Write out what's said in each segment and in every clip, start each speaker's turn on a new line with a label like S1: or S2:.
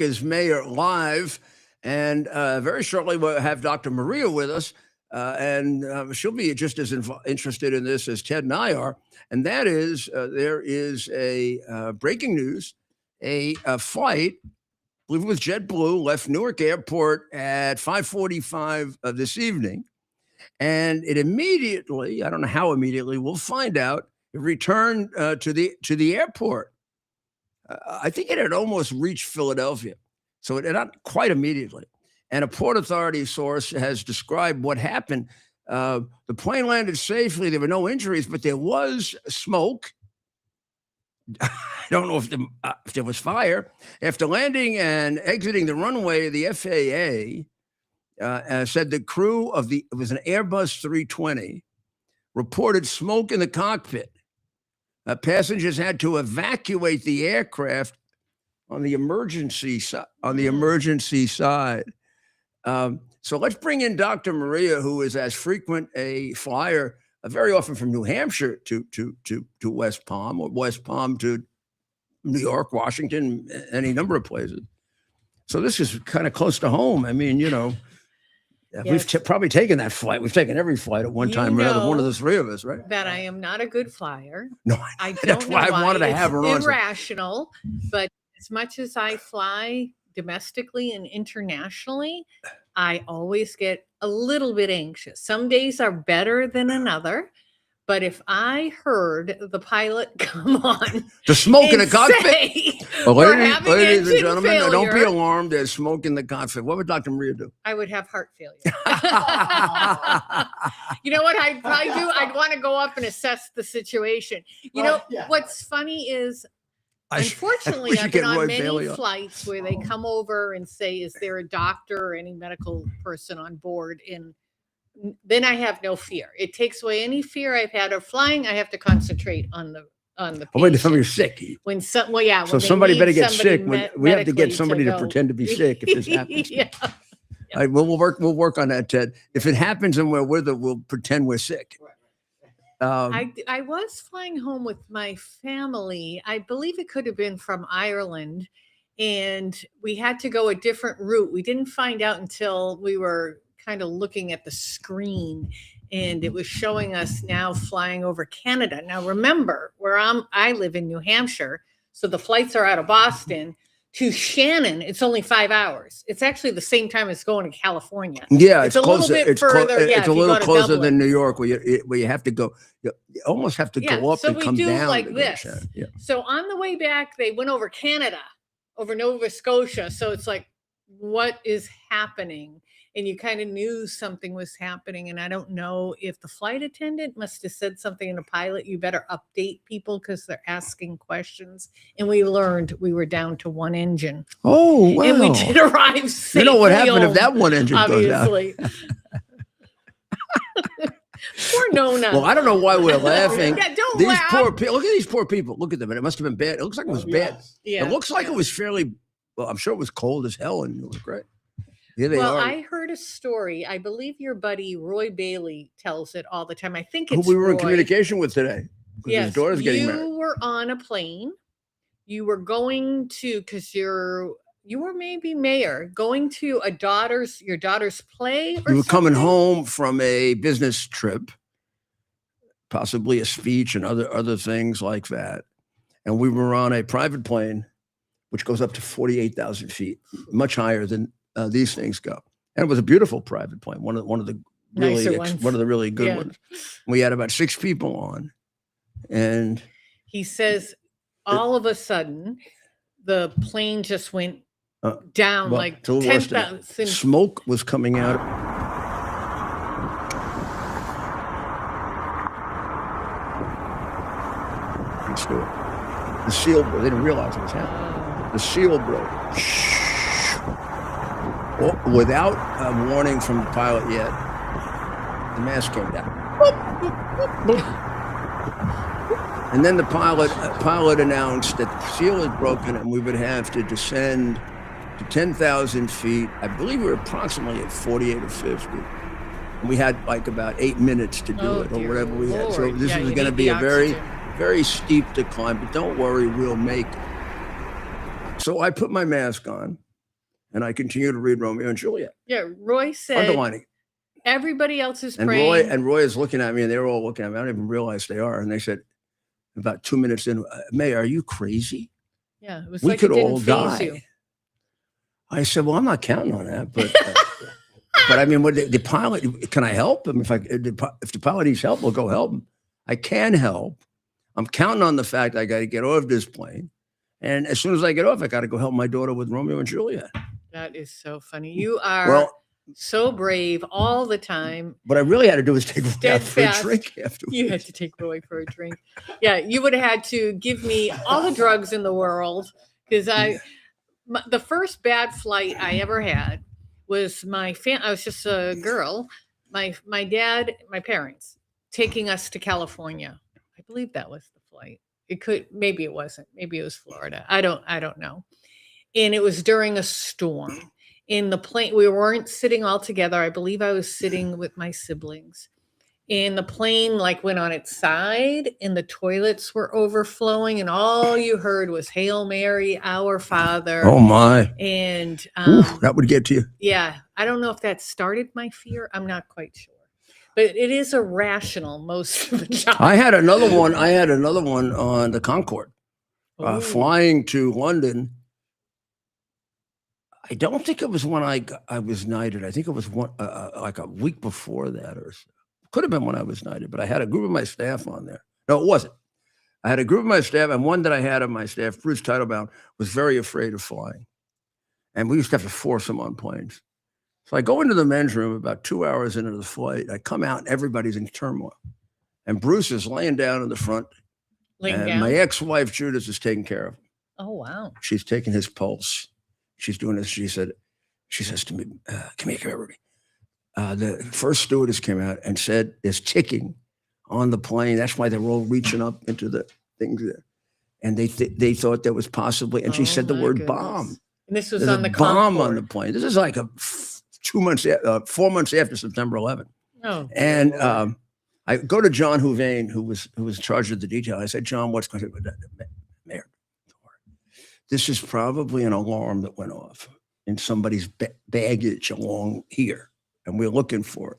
S1: Is Mayor live, and very shortly we'll have Dr. Maria with us, and she'll be just as interested in this as Ted and I are. And that is, there is a breaking news: a flight, I believe it was JetBlue, left Newark Airport at 5:45 this evening, and it immediately—I don't know how immediately, we'll find out—it returned to the airport. I think it had almost reached Philadelphia, so it not quite immediately. And a Port Authority source has described what happened. The plane landed safely. There were no injuries, but there was smoke. I don't know if there was fire. After landing and exiting the runway, the FAA said the crew of it was an Airbus 320, reported smoke in the cockpit. Passengers had to evacuate the aircraft on the emergency side. So let's bring in Dr. Maria, who is as frequent a flyer, very often from New Hampshire to West Palm, or West Palm to New York, Washington, any number of places. So this is kind of close to home. I mean, yes. We've probably taken that flight. We've taken every flight at one time or another, one of the three of us, right?
S2: That I am not a good flyer.
S1: No,
S2: I don't
S1: that's
S2: know
S1: why I wanted to have her on.
S2: It's irrational, but as much as I fly domestically and internationally, I always get a little bit anxious. Some days are better than another. But if I heard the pilot come on,
S1: the smoke in the cockpit, ladies and gentlemen,
S2: failure,
S1: don't be alarmed. There's smoke in the cockpit. What would Dr. Maria do?
S2: I would have heart failure. You know what I'd probably do? I'd want to go up and assess the situation. What's funny is, unfortunately, I've been on many flights where they come over and say, "Is there a doctor or any medical person on board?" And then I have no fear. It takes away any fear I've had of flying. I have to concentrate on the patient.
S1: Wait until you're sick.
S2: So
S1: somebody better get sick. We have to get somebody to pretend to be sick if this happens.
S2: Yeah.
S1: All right, we'll work on that, Ted. If it happens and we're with it, we'll pretend we're sick.
S2: I was flying home with my family. I believe it could have been from Ireland, and we had to go a different route. We didn't find out until we were kind of looking at the screen, and it was showing us now flying over Canada. Now remember, I live in New Hampshire, so the flights are out of Boston to Shannon. It's only 5 hours. It's actually the same time as going to California.
S1: Yeah,
S2: it's a little bit further.
S1: It's a little closer than New York, where you have to go. You almost have to go up and come down. So we do
S2: like this.
S1: Yeah.
S2: So on the way back, they went over Canada, over Nova Scotia. So it's like, what is happening? And you kind of knew something was happening. And I don't know if the flight attendant must have said something in the pilot, you better update people because they're asking questions. And we learned we were down to one engine.
S1: Oh, wow.
S2: And we did arrive safely.
S1: You know what happened if that one engine
S2: obviously.
S1: goes out?
S2: Poor Nona.
S1: Well, I don't know why we're laughing.
S2: Yeah, don't
S1: these
S2: laugh.
S1: Look at these poor people. Look at them. And it must have been bad. It looks like it was bad.
S2: Yeah.
S1: It looks like it was fairly, well, I'm sure it was cold as hell and it was great. Here they are.
S2: I heard a story. I believe your buddy Roy Bailey tells it all the time. I think it's
S1: who we were
S2: Roy.
S1: In communication with today.
S2: Yes,
S1: his daughter's getting married.
S2: You were on a plane. You were going to, because you were maybe mayor, going to your daughter's play.
S1: We were coming home from a business trip, possibly a speech and other things like that, and we were on a private plane, which goes up to 48,000 feet, much higher than these things go. And it was a beautiful private plane, one of the really good ones. We had about 6 people on, and
S2: he says all of a sudden the plane just went down like 10,000.
S1: Smoke was coming out. The seal broke. They didn't realize what was happening. The seal broke. Without a warning from the pilot yet, the mask came down. And then the pilot announced that the seal had broken and we would have to descend to 10,000 feet. I believe we were approximately at 48 or 50. And we had like about 8 minutes to do it or whatever we had. So this was going to be a very, very steep decline, but don't worry, we'll make it. So I put my mask on. And I continue to read Romeo and Juliet.
S2: Yeah, Roy said
S1: underlining.
S2: Everybody else is
S1: and
S2: praying.
S1: Roy is looking at me, and they're all looking at me. I don't even realize they are. And they said, about 2 minutes in, May, are you crazy?
S2: Yeah, it was
S1: we
S2: like
S1: could
S2: it didn't
S1: all
S2: faze
S1: die.
S2: you.
S1: I said, well, I'm not counting on that, but but I mean, the pilot, can I help him? If the pilot needs help, we'll go help him. I can help. I'm counting on the fact I got to get off this plane, and as soon as I get off, I got to go help my daughter with Romeo and Juliet.
S2: That is so funny. You are so brave all the time.
S1: What I really had to do was take Roy out for a drink afterwards.
S2: You had to take Roy for a drink. Yeah, you would have had to give me all the drugs in the world, because the first bad flight I ever had was I was just a girl. My dad, my parents taking us to California. I believe that was the flight. Maybe it wasn't. Maybe it was Florida. I don't know. And it was during a storm. In the plane, we weren't sitting all together. I believe I was sitting with my siblings. And the plane went on its side, and the toilets were overflowing, and all you heard was "Hail Mary, Our Father."
S1: Oh my!
S2: And
S1: that would get to you.
S2: Yeah, I don't know if that started my fear. I'm not quite sure, but it is irrational most of the time.
S1: I had another one on the Concorde, flying to London. I don't think it was when I was knighted. I think it was one like a week before that, or so. Could have been when I was knighted, but I had a group of my staff on there. No, it wasn't. I had a group of my staff, and one that I had on my staff, Bruce Tittlebound, was very afraid of flying. And we used to have to force him on planes. So I go into the men's room about 2 hours into the flight. I come out, and everybody's in turmoil. And Bruce is laying down in the front. And my ex-wife, Judith, is taking care of him.
S2: Oh, wow.
S1: She's taking his pulse. She's doing this. She says to me, come here, everybody. The first stewardess came out and said there's ticking on the plane. That's why they're all reaching up into the things there. And they thought there was possibly, and she said the word bomb.
S2: And this was
S1: There's
S2: on the
S1: bomb
S2: Concorde.
S1: on the plane. This is like 4 months after September 11th.
S2: Oh,
S1: and I go to John Houvain, who was in charge of the detail. I said, John, what's going on? Mayor, this is probably an alarm that went off in somebody's baggage along here. And we're looking for it.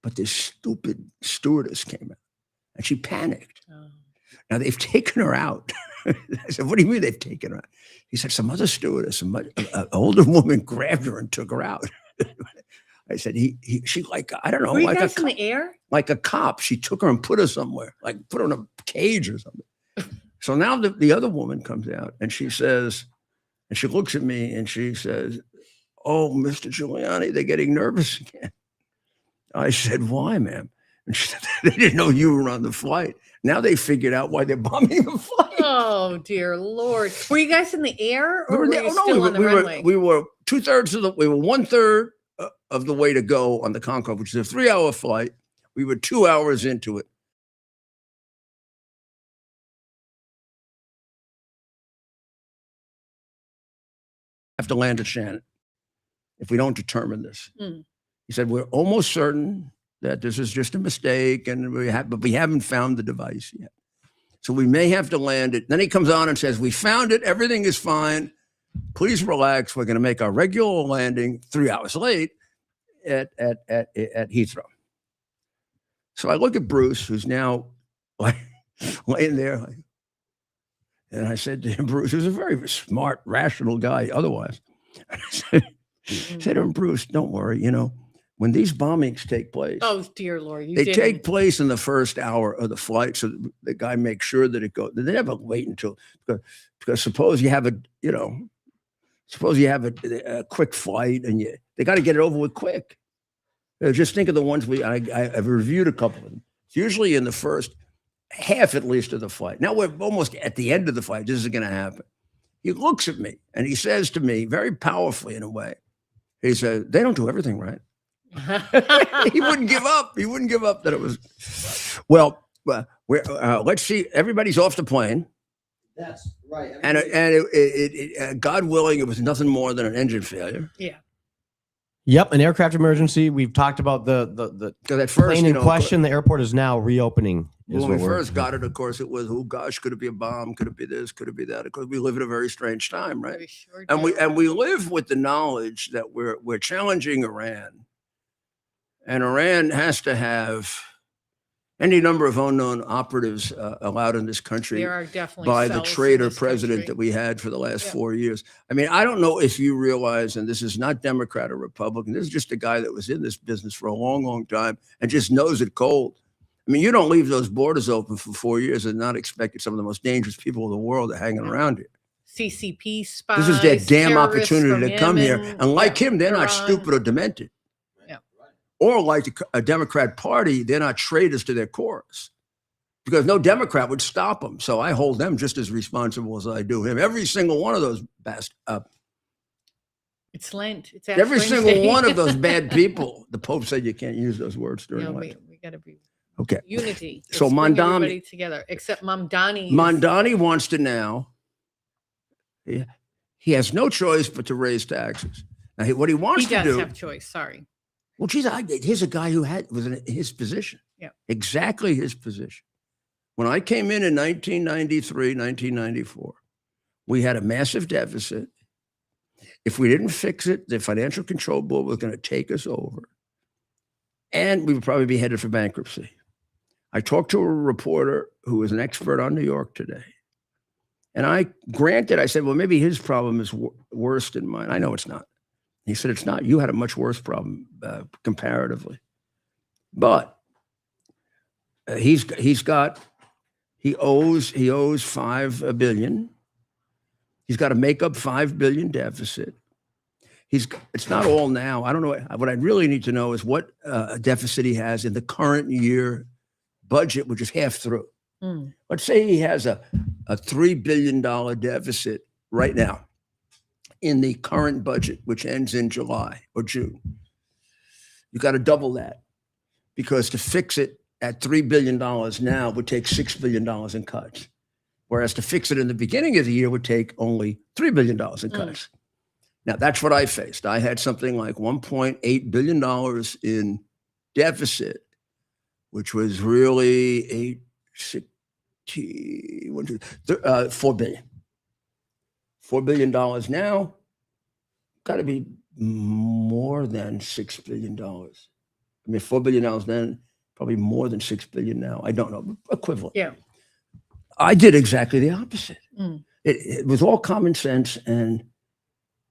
S1: But this stupid stewardess came out, and she panicked. Oh. Now, they've taken her out. I said, what do you mean they've taken her out? He said, some other stewardess, an older woman grabbed her and took her out. I said, she I don't know.
S2: Were you guys in the air?
S1: Like a cop. She took her and put her somewhere, put her in a cage or something. So now the other woman comes out, and she says, and she looks at me, and she says, oh, Mr. Giuliani, they're getting nervous again. I said, why, ma'am? And she said, they didn't know you were on the flight. Now they figured out why they're bombing the flight.
S2: Oh, dear Lord. Were you guys in the air, or were you still on the runway?
S1: We were 2/3 we were 1/3 of the way to go on the Concorde, which is a 3-hour flight. We were 2 hours into it. Have to land at Shannon if we don't determine this. He said, we're almost certain that this is just a mistake, and but we haven't found the device yet. So we may have to land it. Then he comes on and says, we found it. Everything is fine. Please relax. We're going to make our regular landing 3 hours late at Heathrow. So I look at Bruce, who's now laying there. And I said to him, Bruce, who's a very smart, rational guy otherwise. I said to him, Bruce, don't worry, when these bombings take place.
S2: Oh, dear Lord.
S1: They take place in the first hour of the flight. So the guy makes sure that it goes. They never wait until, because suppose you have a quick flight, and they got to get it over with quick. Just think of the ones I've reviewed a couple of them. It's usually in the first half, at least, of the flight. Now we're almost at the end of the flight. This is going to happen. He looks at me and he says to me very powerfully, in a way, he said, they don't do everything right. He wouldn't give up. He wouldn't give up that it was. Well, let's see. Everybody's off the plane.
S3: That's right.
S1: And God willing, it was nothing more than an engine failure.
S2: Yeah.
S3: Yep, an aircraft emergency. We've talked about the
S1: Because at first,
S3: plane in question. The airport is now reopening.
S1: When we first got it, of course, it was, oh gosh, could it be a bomb? Could it be this? Could it be that? Because we live in a very strange time, right?
S2: We sure
S1: And
S2: do.
S1: we live with the knowledge that we're challenging Iran, and Iran has to have any number of unknown operatives allowed in this country
S2: There are definitely
S1: by the
S2: cells in
S1: traitor
S2: this
S1: president
S2: country.
S1: that we had for the last
S2: Yep.
S1: 4 years. I mean, I don't know if you realize, and this is not Democrat or Republican, this is just a guy that was in this business for a long, long time and just knows it cold. I mean, you don't leave those borders open for 4 years and not expect some of the most dangerous people in the world are hanging around here.
S2: CCP spies.
S1: This is their damn
S2: terrorists
S1: opportunity
S2: from
S1: to come here.
S2: Yemen.
S1: And like
S2: Yeah,
S1: him, they're not
S2: Iran.
S1: stupid or demented.
S2: Yeah.
S1: Or like a Democrat Party, they're not traitors to their cause. Because no Democrat would stop them. So I hold them just as responsible as I do him. Every single one of those
S2: It's Lent. It's
S1: every
S2: Ash
S1: single
S2: Wednesday.
S1: one of those bad people. The Pope said you can't use those words during Lent.
S2: we got to be
S1: Okay.
S2: unity.
S1: So
S2: Let's bring
S1: Mamdani-
S2: everybody together, except Mamdani.
S1: Mamdani wants to now. He has no choice but to raise taxes. Now, what he wants
S2: He
S1: to
S2: does
S1: do.
S2: have choice. Sorry.
S1: Well, geez, here's a guy who was in his position.
S2: Yeah.
S1: Exactly his position. When I came in 1993, 1994, we had a massive deficit. If we didn't fix it, the Financial Control Board was going to take us over. And we would probably be headed for bankruptcy. I talked to a reporter who was an expert on New York today. And I said, well, maybe his problem is worse than mine. I know it's not. He said, it's not. You had a much worse problem comparatively. But he owes $5 billion. He's got to make up $5 billion deficit. It's not all now. I don't know. What I really need to know is what deficit he has in the current year budget, which is half through. Let's say he has a $3 billion deficit right now in the current budget, which ends in July or June. You got to double that, because to fix it at $3 billion now would take $6 billion in cuts. Whereas to fix it in the beginning of the year would take only $3 billion in cuts. Now, that's what I faced. I had something like $1.8 billion in deficit, which was really $4 billion. $4 billion now, got to be more than $6 billion. I mean, $4 billion then, probably more than $6 billion now. I don't know, equivalent.
S2: Yeah.
S1: I did exactly the opposite. It was all common sense and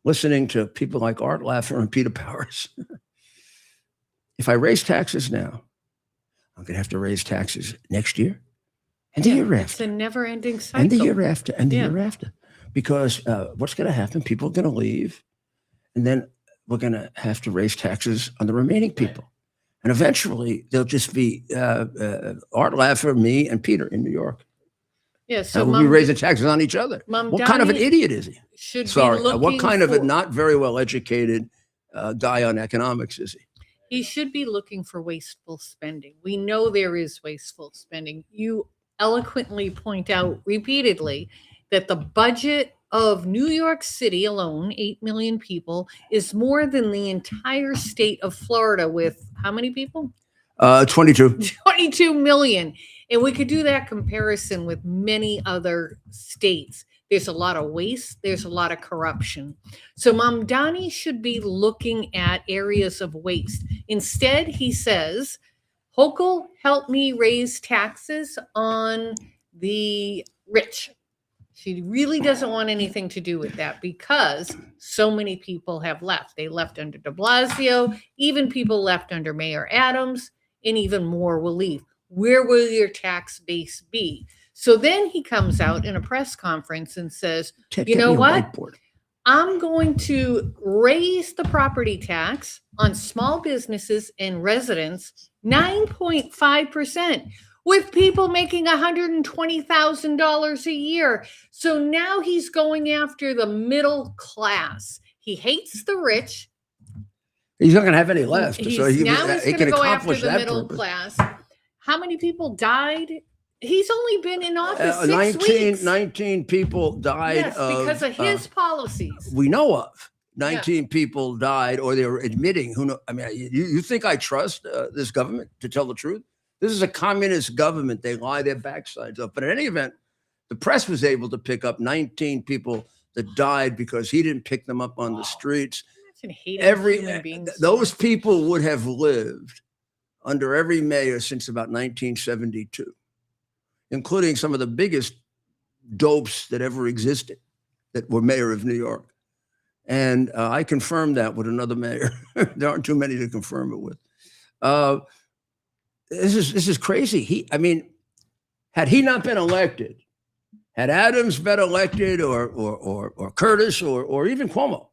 S1: listening to people like Art Laffer and Peter Powers. If I raise taxes now, I'm going to have to raise taxes next year and the year
S2: It's
S1: after.
S2: a never-ending cycle.
S1: And the year after, and the year after. Because what's going to happen? People are going to leave, and then we're going to have to raise taxes on the remaining people. And eventually, there'll just be Art Laffer, me, and Peter in New York.
S2: Yeah, so
S1: And we'll be raising taxes on each other. What kind of an idiot is he?
S2: Should
S1: Sorry,
S2: be looking
S1: what kind of a
S2: for-
S1: not very well educated guy on economics is he?
S2: He should be looking for wasteful spending. We know there is wasteful spending. You eloquently point out repeatedly that the budget of New York City alone, 8 million people, is more than the entire state of Florida with how many people?
S1: 22.
S2: 22 million. And we could do that comparison with many other states. There's a lot of waste. There's a lot of corruption. So Mamdani should be looking at areas of waste. Instead, he says, Hochul, help me raise taxes on the rich. She really doesn't want anything to do with that because so many people have left. They left under de Blasio, even people left under Mayor Adams, and even more will leave. Where will your tax base be? So then he comes out in a press conference and says, you know what? I'm going to raise the property tax on small businesses and residents 9.5%. with people making $120,000 a year. So now he's going after the middle class. He hates the rich.
S1: He's not going to have any left.
S2: He's
S1: So he
S2: going
S1: can
S2: to go
S1: accomplish
S2: after the
S1: that
S2: middle
S1: purpose.
S2: class. How many people died? He's only been in office 6 weeks.
S1: 19 people died
S2: Yes, because of his policies.
S1: we know of. 19 people died, or they were admitting. Who know? I mean, you think I trust this government to tell the truth? This is a communist government. They lie their backsides up. But in any event, the press was able to pick up 19 people that died because he didn't pick them up on the streets. Those people would have lived under every mayor since about 1972, including some of the biggest dopes that ever existed that were mayor of New York. And I confirmed that with another mayor. There aren't too many to confirm it with. This is crazy. Had he not been elected, had Adams been elected, or Curtis, or even Cuomo,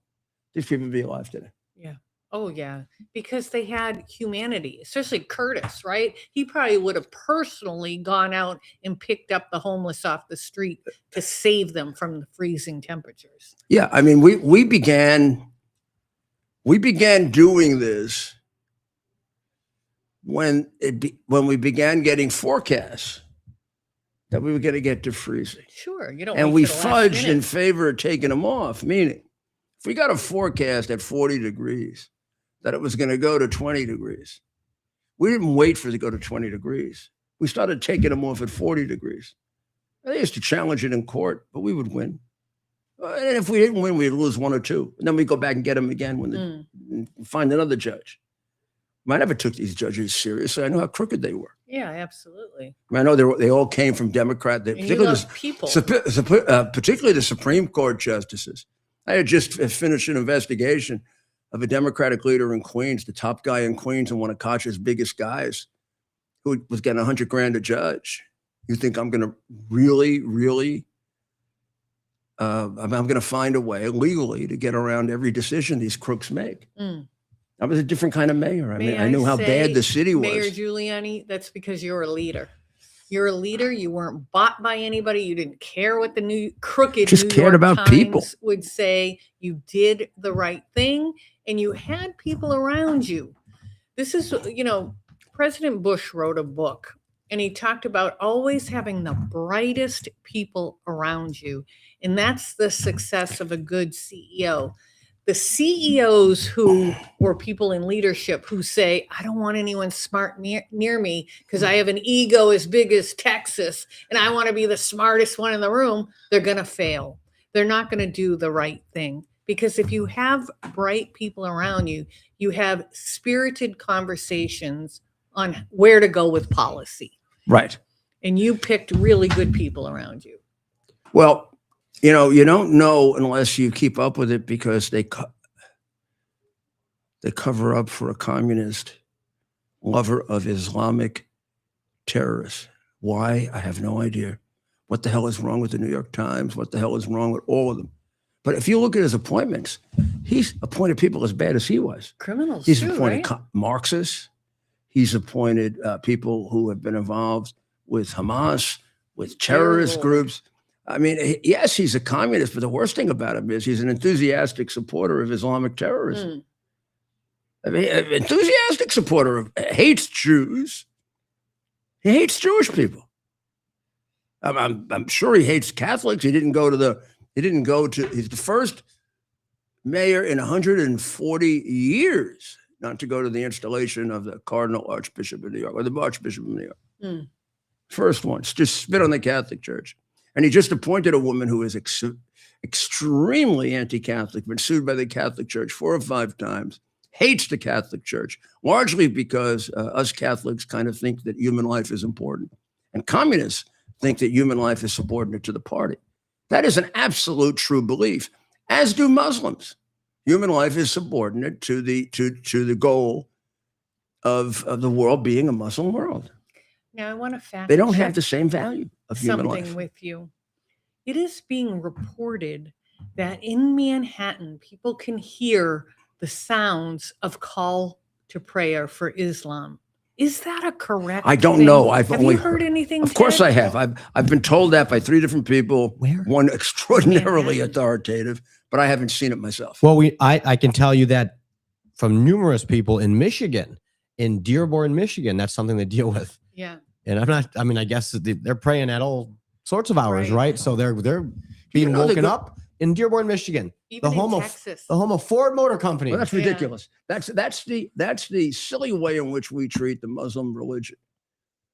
S1: these people would be alive today.
S2: Yeah. Oh, yeah. Because they had humanity, especially Curtis, right? He probably would have personally gone out and picked up the homeless off the street to save them from the freezing temperatures.
S1: Yeah. I mean, we began doing this when we began getting forecasts that we were going to get to freezing.
S2: Sure. You don't.
S1: And we fudged in favor of taking them off, meaning if we got a forecast at 40 degrees, that it was going to go to 20 degrees. We didn't wait for it to go to 20 degrees. We started taking them off at 40 degrees. They used to challenge it in court, but we would win. And if we didn't win, we'd lose 1 or 2. And then we'd go back and get them again when find another judge. I never took these judges seriously. I know how crooked they were.
S2: Yeah, absolutely.
S1: I know they all came from Democrat. Particularly the Supreme Court justices. I had just finished an investigation of a Democratic leader in Queens, the top guy in Queens and one of Koch's biggest guys, who was getting $100,000 a judge. You think I'm going to really, I'm going to find a way legally to get around every decision these crooks make? I was a different kind of mayor. I knew how bad the city was.
S2: Mayor Giuliani, that's because you're a leader. You're a leader. You weren't bought by anybody. You didn't care what the New York Times would say. You did the right thing, and you had people around you. This is, President Bush wrote a book, and he talked about always having the brightest people around you, and that's the success of a good CEO. The CEOs who were people in leadership who say, I don't want anyone smart near me because I have an ego as big as Texas and I want to be the smartest one in the room, they're going to fail. They're not going to do the right thing. Because if you have bright people around you, you have spirited conversations on where to go with policy.
S1: Right.
S2: And you picked really good people around you.
S1: Well, you don't know unless you keep up with it, because they cover up for a communist lover of Islamic terrorists. Why? I have no idea. What the hell is wrong with the New York Times? What the hell is wrong with all of them? But if you look at his appointments, he's appointed people as bad as he was.
S2: Criminals,
S1: he's appointed Marxists. He's appointed people who have been involved with Hamas, with terrorist groups. I mean, yes, he's a communist, but the worst thing about him is he's an enthusiastic supporter of Islamic terrorism. I mean, enthusiastic supporter of, hates Jews. He hates Jewish people. I'm sure he hates Catholics. He's the first mayor in 140 years not to go to the installation of the Cardinal Archbishop of New York, or the Archbishop of New York. First one, just spit on the Catholic Church. And he just appointed a woman who is extremely anti-Catholic, been sued by the Catholic Church 4 or 5 times, hates the Catholic Church, largely because us Catholics kind of think that human life is important. And communists think that human life is subordinate to the party. That is an absolute true belief, as do Muslims. Human life is subordinate to the goal of the world being a Muslim world.
S2: Now, I want to fact
S1: they don't have the same value of human life.
S2: Something with you. It is being reported that in Manhattan, people can hear the sounds of call to prayer for Islam. Is that a correct
S1: I don't
S2: thing?
S1: know.
S2: Have you heard anything?
S1: Of course I have. I've been told that by 3 different people.
S3: Where?
S1: One extraordinarily authoritative, but I haven't seen it myself.
S3: Well, I can tell you that from numerous people in Michigan, in Dearborn, Michigan, that's something they deal with.
S2: Yeah.
S3: And I guess they're praying at all sorts of hours, right? So they're being woken up in Dearborn, Michigan,
S2: Even in Texas.
S3: the home of Ford Motor Company.
S1: Well, that's ridiculous. That's the silly way in which we treat the Muslim religion,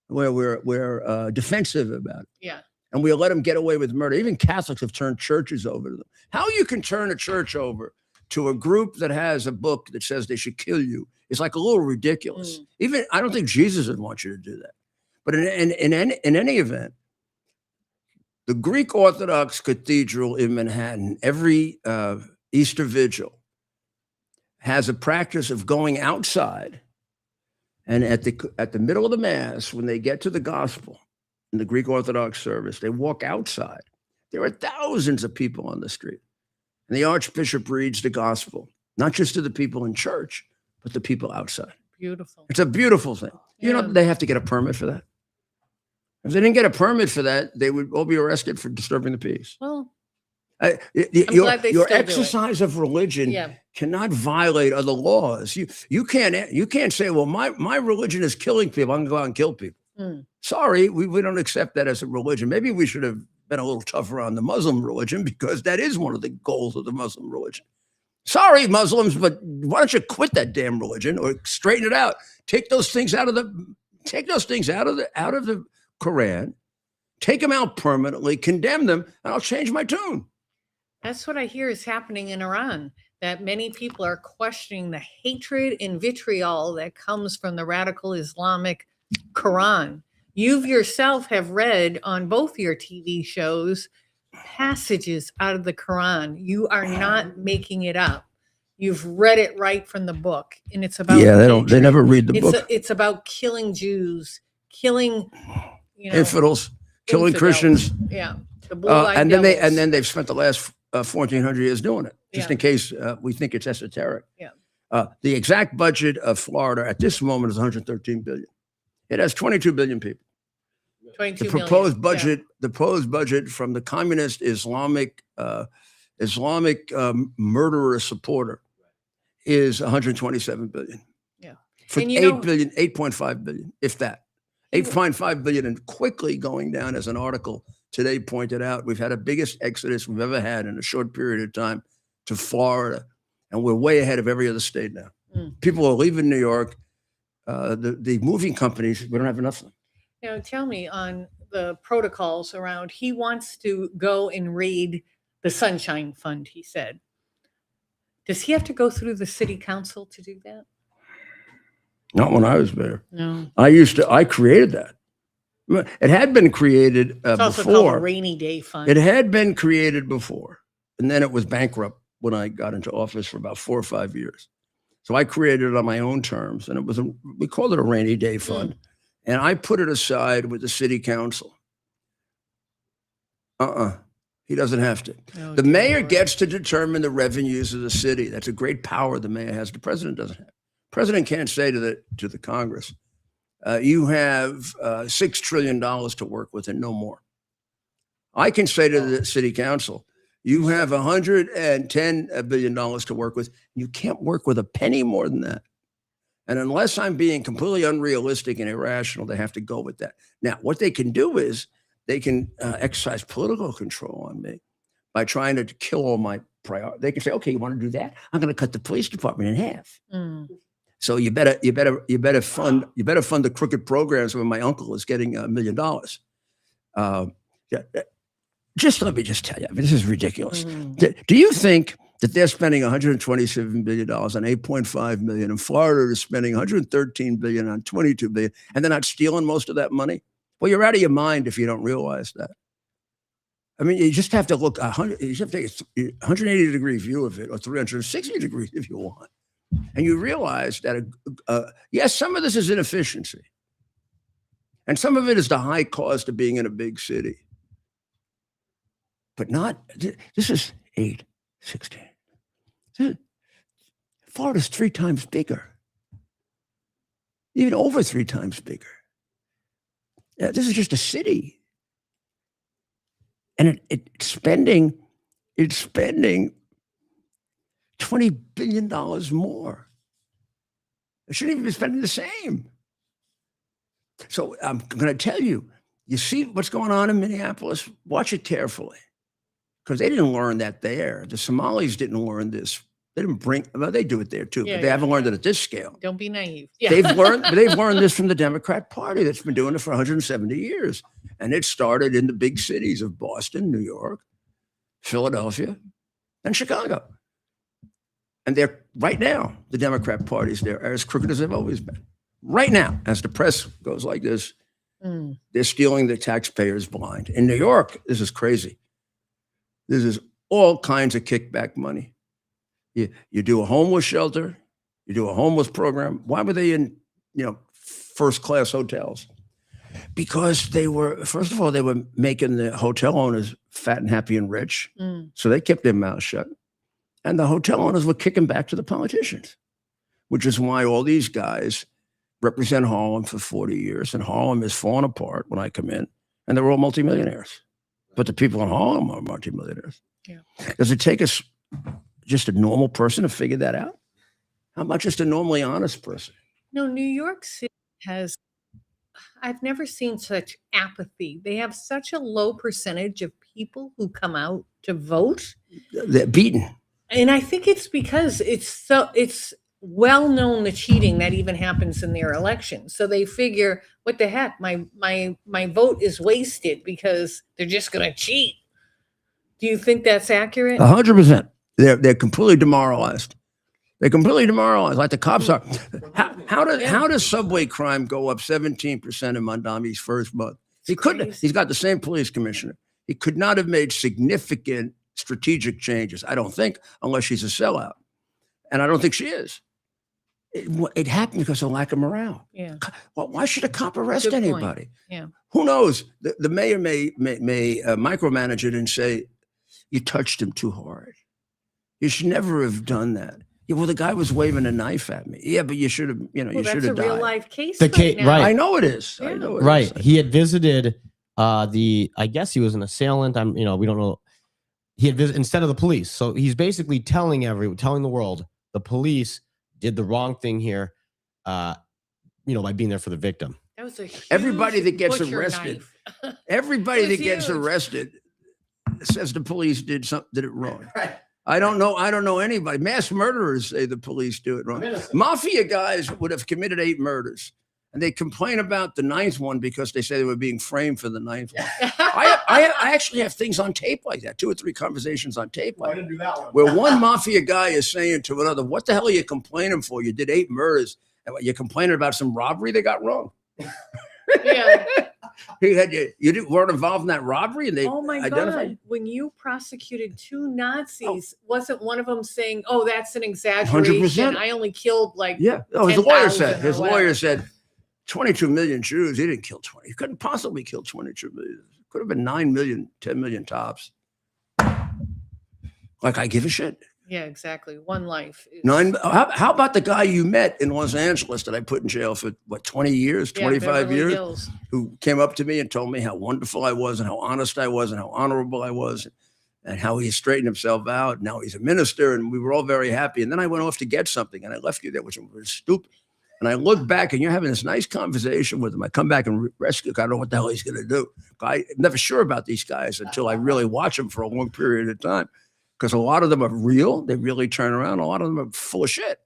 S1: where we're defensive about it.
S2: Yeah.
S1: And we let them get away with murder. Even Catholics have turned churches over to them. How you can turn a church over to a group that has a book that says they should kill you is like a little ridiculous. Even I don't think Jesus would want you to do that. But in any event, the Greek Orthodox Cathedral in Manhattan, every Easter Vigil, has a practice of going outside, and at the middle of the Mass, when they get to the Gospel in the Greek Orthodox service, they walk outside. There are thousands of people on the street, and the Archbishop reads the Gospel, not just to the people in church, but the people outside.
S2: Beautiful.
S1: It's a beautiful thing. You know, they have to get a permit for that. If they didn't get a permit for that, they would all be arrested for disturbing the peace.
S2: Well,
S1: your exercise of religion cannot violate other laws. You can't say, well, my religion is killing people, I'm gonna go out and kill people. Sorry, we don't accept that as a religion. Maybe we should have been a little tougher on the Muslim religion, because that is one of the goals of the Muslim religion. Sorry, Muslims, but why don't you quit that damn religion or straighten it out? Take those things out of the Quran, take them out permanently, condemn them, and I'll change my tune.
S2: That's what I hear is happening in Iran, that many people are questioning the hatred and vitriol that comes from the radical Islamic Quran. You yourself have read on both your TV shows passages out of the Quran. You are not making it up. You've read it right from the book, and it's about
S1: they never read the book.
S2: It's about killing Jews, killing
S1: infidels, killing Christians.
S2: Yeah.
S1: And then they've spent the last 1,400 years doing it, just in case we think it's esoteric.
S2: Yeah.
S1: The exact budget of Florida at this moment is 113 billion. It has 22 billion people. The proposed budget from the communist Islamic murderer supporter is 127 billion.
S2: Yeah.
S1: For 8.5 billion, if that. 8.5 billion, and quickly going down. As an article today pointed out, we've had the biggest exodus we've ever had in a short period of time to Florida, and we're way ahead of every other state now. People are leaving New York. The moving companies, we don't have enough of them.
S2: Tell me on the protocols around, he wants to go and raid the Sunshine Fund, he said. Does he have to go through the city council to do that?
S1: Not when I was there.
S2: No.
S1: I created that. It had been created
S2: it's also
S1: before.
S2: Called a rainy day fund.
S1: It had been created before, and then it was bankrupt when I got into office for about 4 or 5 years. So I created it on my own terms, and we called it a rainy day fund. And I put it aside with the city council. He doesn't have to. The mayor gets to determine the revenues of the city. That's a great power the mayor has. The president doesn't have. The president can't say to the Congress, you have $6 trillion to work with and no more. I can say to the city council, you have $110 billion to work with. You can't work with a penny more than that. And unless I'm being completely unrealistic and irrational, they have to go with that. Now, what they can do is they can exercise political control on me by trying to kill all my priorities. They can say, okay, you want to do that? I'm going to cut the police department in half. So you better fund the crooked programs where my uncle is getting $1 million. Just let me just tell you, this is ridiculous. Do you think that they're spending $127 billion on 8.5 million, and Florida is spending $113 billion on 22 billion, and they're not stealing most of that money? Well, you're out of your mind if you don't realize that. I mean, you just have to look, you have to take a 180-degree view of it, or 360 degrees if you want. And you realize that, yes, some of this is inefficiency. And some of it is the high cost of being in a big city. But this is 8, 16. Florida's 3 times bigger. Even over 3 times bigger. This is just a city. And it's spending $20 billion more. It shouldn't even be spending the same. So I'm going to tell you, you see what's going on in Minneapolis? Watch it carefully. because they didn't learn that there. The Somalis didn't learn this. They didn't bring. Well, they do it there too,
S2: Yeah,
S1: but they haven't learned it at this scale.
S2: Don't be naive. Yeah.
S1: They've learned this from the Democrat Party that's been doing it for 170 years, and it started in the big cities of Boston, New York, Philadelphia, and Chicago. And they're right now, the Democrat Party's there as crooked as they've always been. Right now, as the press goes like this, they're stealing the taxpayers blind. In New York, this is crazy. This is all kinds of kickback money. You do a homeless shelter, you do a homeless program. Why were they in, first-class hotels? Because they were, first of all, they were making the hotel owners fat and happy and rich. So they kept their mouths shut. And the hotel owners were kicking back to the politicians, which is why all these guys represent Harlem for 40 years. And Harlem is falling apart when I come in. And they're all multimillionaires. But the people in Harlem are multimillionaires.
S2: Yeah.
S1: Does it take us just a normal person to figure that out? How about just a normally honest person?
S2: No, New York City I've never seen such apathy. They have such a low percentage of people who come out to vote.
S1: They're beaten.
S2: And I think it's because it's well known the cheating that even happens in their elections. So they figure, what the heck, my vote is wasted because they're just going to cheat. Do you think that's accurate?
S1: 100%. They're completely demoralized. They're completely demoralized, like the cops are. How does subway crime go up 17% in Mondami's first month? He couldn't. He's got the same police commissioner. He could not have made significant strategic changes, I don't think, unless she's a sellout. And I don't think she is. It happened because of lack of morale.
S2: Yeah.
S1: Well, why should a cop arrest
S2: Good point.
S1: anybody?
S2: Yeah.
S1: Who knows? The mayor may micromanage it and say, you touched him too hard. You should never have done that. Yeah, well, the guy was waving a knife at me. Yeah, but you should have, you should have died.
S2: That's a real life case.
S3: Right.
S1: I know it is.
S2: Yeah.
S1: I know it
S3: Right.
S1: is.
S3: He had visited I guess he was an assailant. We don't know. He had visited instead of the police. So he's basically telling the world, the police did the wrong thing here, by being there for the victim.
S2: That was a huge
S1: Everybody that gets
S2: butcher
S1: arrested,
S2: knife.
S1: everybody
S2: It was
S1: that gets
S2: huge.
S1: arrested says the police did it wrong. I don't know anybody. Mass murderers say the police do it wrong. Mafia guys would have committed 8 murders, and they complain about the 9th one because they say they were being framed for the 9th one. I actually have things on tape like that, 2 or 3 conversations on tape like that, where one mafia guy is saying to another, "What the hell are you complaining for? You did 8 murders, and you're complaining about some robbery they got wrong."
S2: Yeah.
S1: You weren't involved in that robbery, and they
S2: Oh my
S1: identified.
S2: God. When you prosecuted 2 Nazis, wasn't one of them saying, "Oh, that's an exaggeration.
S1: 100%.
S2: I only killed like
S1: Yeah. Oh, his lawyer
S2: 10,000
S1: said.
S2: or
S1: His
S2: whatever."
S1: lawyer said 22 million Jews. He didn't kill 20. He couldn't possibly kill 22 million. Could have been 9 million, 10 million tops. Like, I give a shit.
S2: Yeah, exactly. One life. Is,
S1: 9. How about the guy you met in Los Angeles that I put in jail for 20 years,
S2: yeah,
S1: 25
S2: Beverly
S1: years,
S2: Hills.
S1: who came up to me and told me how wonderful I was and how honest I was and how honorable I was and how he straightened himself out. Now he's a minister, and we were all very happy. And then I went off to get something, and I left you there, which was stupid. And I look back, and you're having this nice conversation with him. I come back and rescue. I don't know what the hell he's going to do. I'm never sure about these guys until I really watch them for a long period of time, because a lot of them are real. They really turn around. A lot of them are full of shit.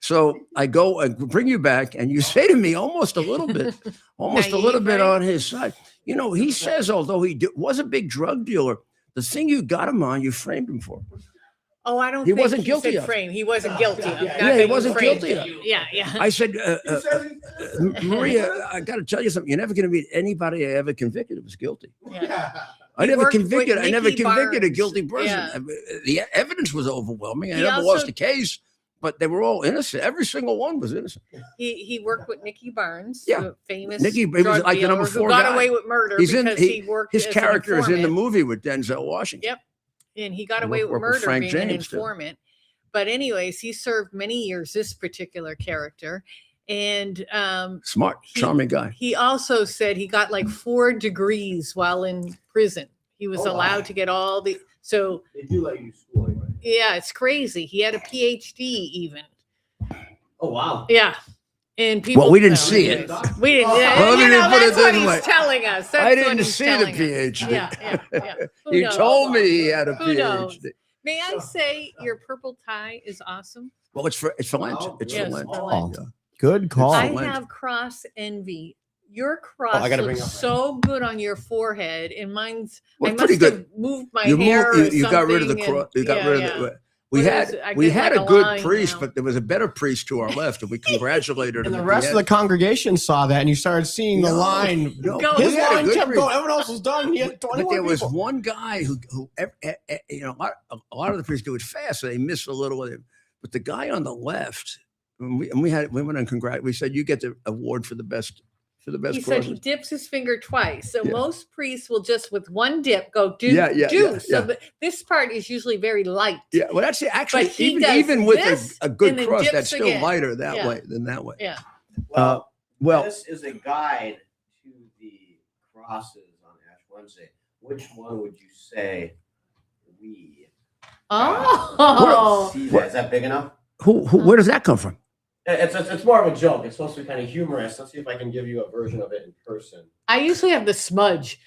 S1: So I go and bring you back, and you say to me almost a little bit
S2: Naive,
S1: on his side. He says, although he was a big drug dealer, the thing you got him on, you framed him for.
S2: Oh, I don't
S1: He
S2: think
S1: wasn't
S2: he
S1: guilty
S2: said
S1: of.
S2: frame. He wasn't guilty of.
S1: Yeah,
S2: Not
S1: he
S2: that
S1: wasn't
S2: framed
S1: guilty
S2: him.
S1: of.
S2: Yeah, yeah.
S1: I said, Maria, I got to tell you something. You're never going to meet anybody I ever convicted who was guilty.
S2: Yeah.
S1: I
S2: He
S1: never
S2: worked with
S1: convicted a
S2: Nicky
S1: guilty
S2: Barnes.
S1: person.
S2: Yeah.
S1: The evidence was overwhelming. I
S2: He
S1: never
S2: also-
S1: lost a case, but they were all innocent. Every single one was innocent.
S2: He worked with Nicky Barnes,
S1: Yeah.
S2: the famous
S1: Nicky, he was
S2: drug
S1: like the
S2: dealer
S1: number 4
S2: who got
S1: guy.
S2: away with murder
S1: He's in-
S2: because
S1: he-
S2: he worked
S1: His
S2: as an
S1: character is in the
S2: informant.
S1: movie with Denzel Washington.
S2: Yep. And he got
S1: He
S2: away with
S1: worked with
S2: murder
S1: Frank
S2: being an
S1: James, too.
S2: informant. But anyways, he served many years, this particular character. And
S1: Smart, charming guy.
S2: he also said he got like 4 degrees while in prison. He was allowed to get all the, so
S3: They do let you school anyway.
S2: yeah, it's crazy. He had a PhD even.
S3: Oh, wow.
S2: Yeah. And people,
S1: Well, we didn't see it.
S2: We didn't.
S1: Well,
S2: You know,
S1: put it
S2: that's what
S1: this
S2: he's
S1: way.
S2: telling us. That's
S1: I
S2: what
S1: didn't
S2: he's
S1: see the
S2: telling us.
S1: PhD.
S2: Yeah. Who
S1: He
S2: knows?
S1: told me he had a
S2: Who knows?
S1: PhD.
S2: May I say your purple tie is awesome?
S1: Well, it's for Lent.
S3: Oh,
S1: It's
S2: yes,
S1: for Lent.
S2: for Lent.
S1: Yeah.
S3: Good call.
S2: I
S1: Lent.
S2: have cross envy. Your cross
S3: gotta bring
S2: looks
S3: up
S2: so good on your forehead, and mine's.
S1: Well,
S2: I
S1: pretty
S2: must have
S1: good.
S2: moved my
S1: You
S2: hair.
S1: moved.
S2: or
S1: You got rid of the
S2: something,
S1: cross.
S2: and-
S1: You got
S2: yeah,
S1: rid of
S2: yeah.
S1: the. We
S2: What
S1: had
S2: is it? I
S1: we
S2: get
S1: had
S2: like
S1: a
S2: a
S1: good
S2: line
S1: priest,
S2: now.
S1: but there was a better priest to our left, and we congratulated him.
S3: And the
S1: at
S3: rest of
S1: end.
S3: the congregation saw that, and you started seeing the
S1: No,
S3: line.
S1: no,
S2: Go.
S3: His
S1: we had a
S3: line
S1: good
S3: kept
S1: priest.
S3: going. Everyone else was done. He had
S1: But
S3: 21
S1: there was
S3: people.
S1: one guy who you know, a lot of the priests do it fast, so they miss a little of him. But the guy on the left, and we went and we said, you get the award for the best
S2: He said he
S1: crosses.
S2: dips his finger twice. So
S1: Yeah.
S2: most priests will just with one dip go do
S1: Yeah, yeah,
S2: do.
S1: yeah,
S2: So
S1: yeah.
S2: this part is usually very light.
S1: Yeah, well, that's actually
S2: But he
S1: even
S2: does
S1: even with
S2: this
S1: a good
S2: and then
S1: cross,
S2: dips
S1: that's still
S2: again.
S1: lighter that
S2: Yeah.
S1: way than that way.
S2: Yeah.
S3: Well,
S4: this is a guide to the crosses on Ash Wednesday. Which one would you say we?
S2: Oh.
S4: See that? Is that big enough?
S1: Where does that come from?
S3: it's more of a joke. It's supposed to be kind of humorous. Let's see if I can give you a version of it in person.
S2: I usually have the smudge.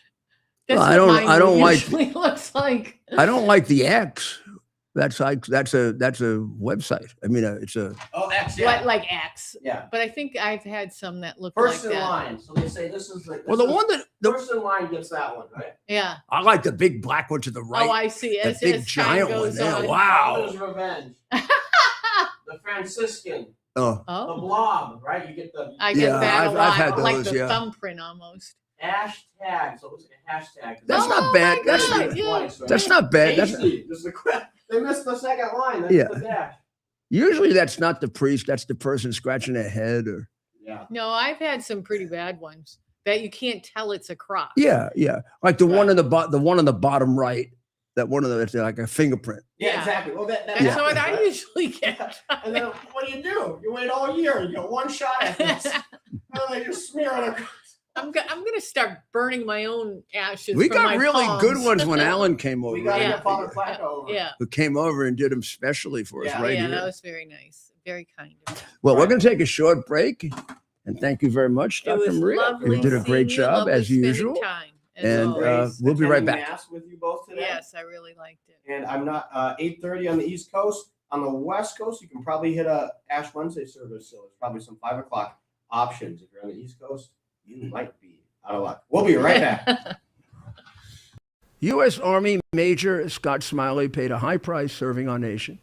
S2: That's
S1: Well,
S2: what mine
S1: I don't like-
S2: usually looks like.
S1: I don't like the X. That's a website. I mean, it's a
S4: Oh, X.
S2: What, like X.
S4: Yeah.
S2: But I think I've had some that look
S4: First
S2: like
S4: in
S2: that.
S4: line. So they say this is the.
S1: well, the one that
S4: First in line gets that one, right?
S2: Yeah.
S1: I like the big black one to the right.
S2: Oh, I see.
S1: The
S2: As,
S1: big
S2: as
S1: giant
S2: time
S1: one
S2: goes
S1: there.
S2: on.
S1: Wow.
S4: Father's Revenge. The Franciscan.
S1: Oh,
S4: The
S2: Oh,
S4: blob, right? You get the
S2: I get
S1: Yeah,
S2: that a
S1: I've
S2: lot.
S1: had
S2: like
S1: those,
S2: the
S1: yeah.
S2: thumbprint almost.
S4: hashtag. So it looks like a hashtag.
S1: That's
S2: Oh,
S1: not bad.
S2: my
S1: That's
S2: God, yeah.
S1: that's not bad. That's
S4: Tasty. This is the they missed the second line. That's
S1: Yeah.
S4: the dash.
S1: usually that's not the priest. That's the person scratching their head or
S4: Yeah.
S2: No, I've had some pretty bad ones that you can't tell it's a cross.
S1: yeah. Like the one on the one on the bottom right. That one of them, it's like a fingerprint.
S4: Yeah,
S2: Yeah.
S4: exactly. Well, that's
S2: That's
S1: Yeah.
S2: what I usually get.
S4: And then what do? You wait all year. You get one shot at this. And they just smear it across.
S2: I'm gonna start burning my own ashes.
S1: We
S2: from
S1: got
S2: my
S1: really good
S2: palms.
S1: ones when Alan came over.
S4: We got to
S2: Yeah.
S4: get Father Flacco over.
S2: Yeah,
S1: Who came over and did them specially for us
S4: Yeah.
S1: right
S2: yeah,
S1: here.
S2: that was very nice, very kind of you.
S1: Well, we're
S4: Right.
S1: going to take a short break, and thank you very much,
S2: It
S1: Dr.
S2: was
S1: Maria.
S2: lovely
S1: You did a great
S2: seeing you,
S1: job
S2: lovely
S1: as
S2: spending
S1: usual.
S2: time, as
S1: And,
S2: always.
S1: we'll be right
S4: Attending
S1: back.
S4: Mass with you both today.
S2: Yes, I really liked it.
S4: And I'm not 8:30 on the East Coast. On the West Coast, you can probably hit a Ash Wednesday service. So there's probably some 5 o'clock options. If you're on the East Coast, you might be out of luck. We'll be right back.
S1: U.S. Army Major Scott Smiley paid a high price serving our nation.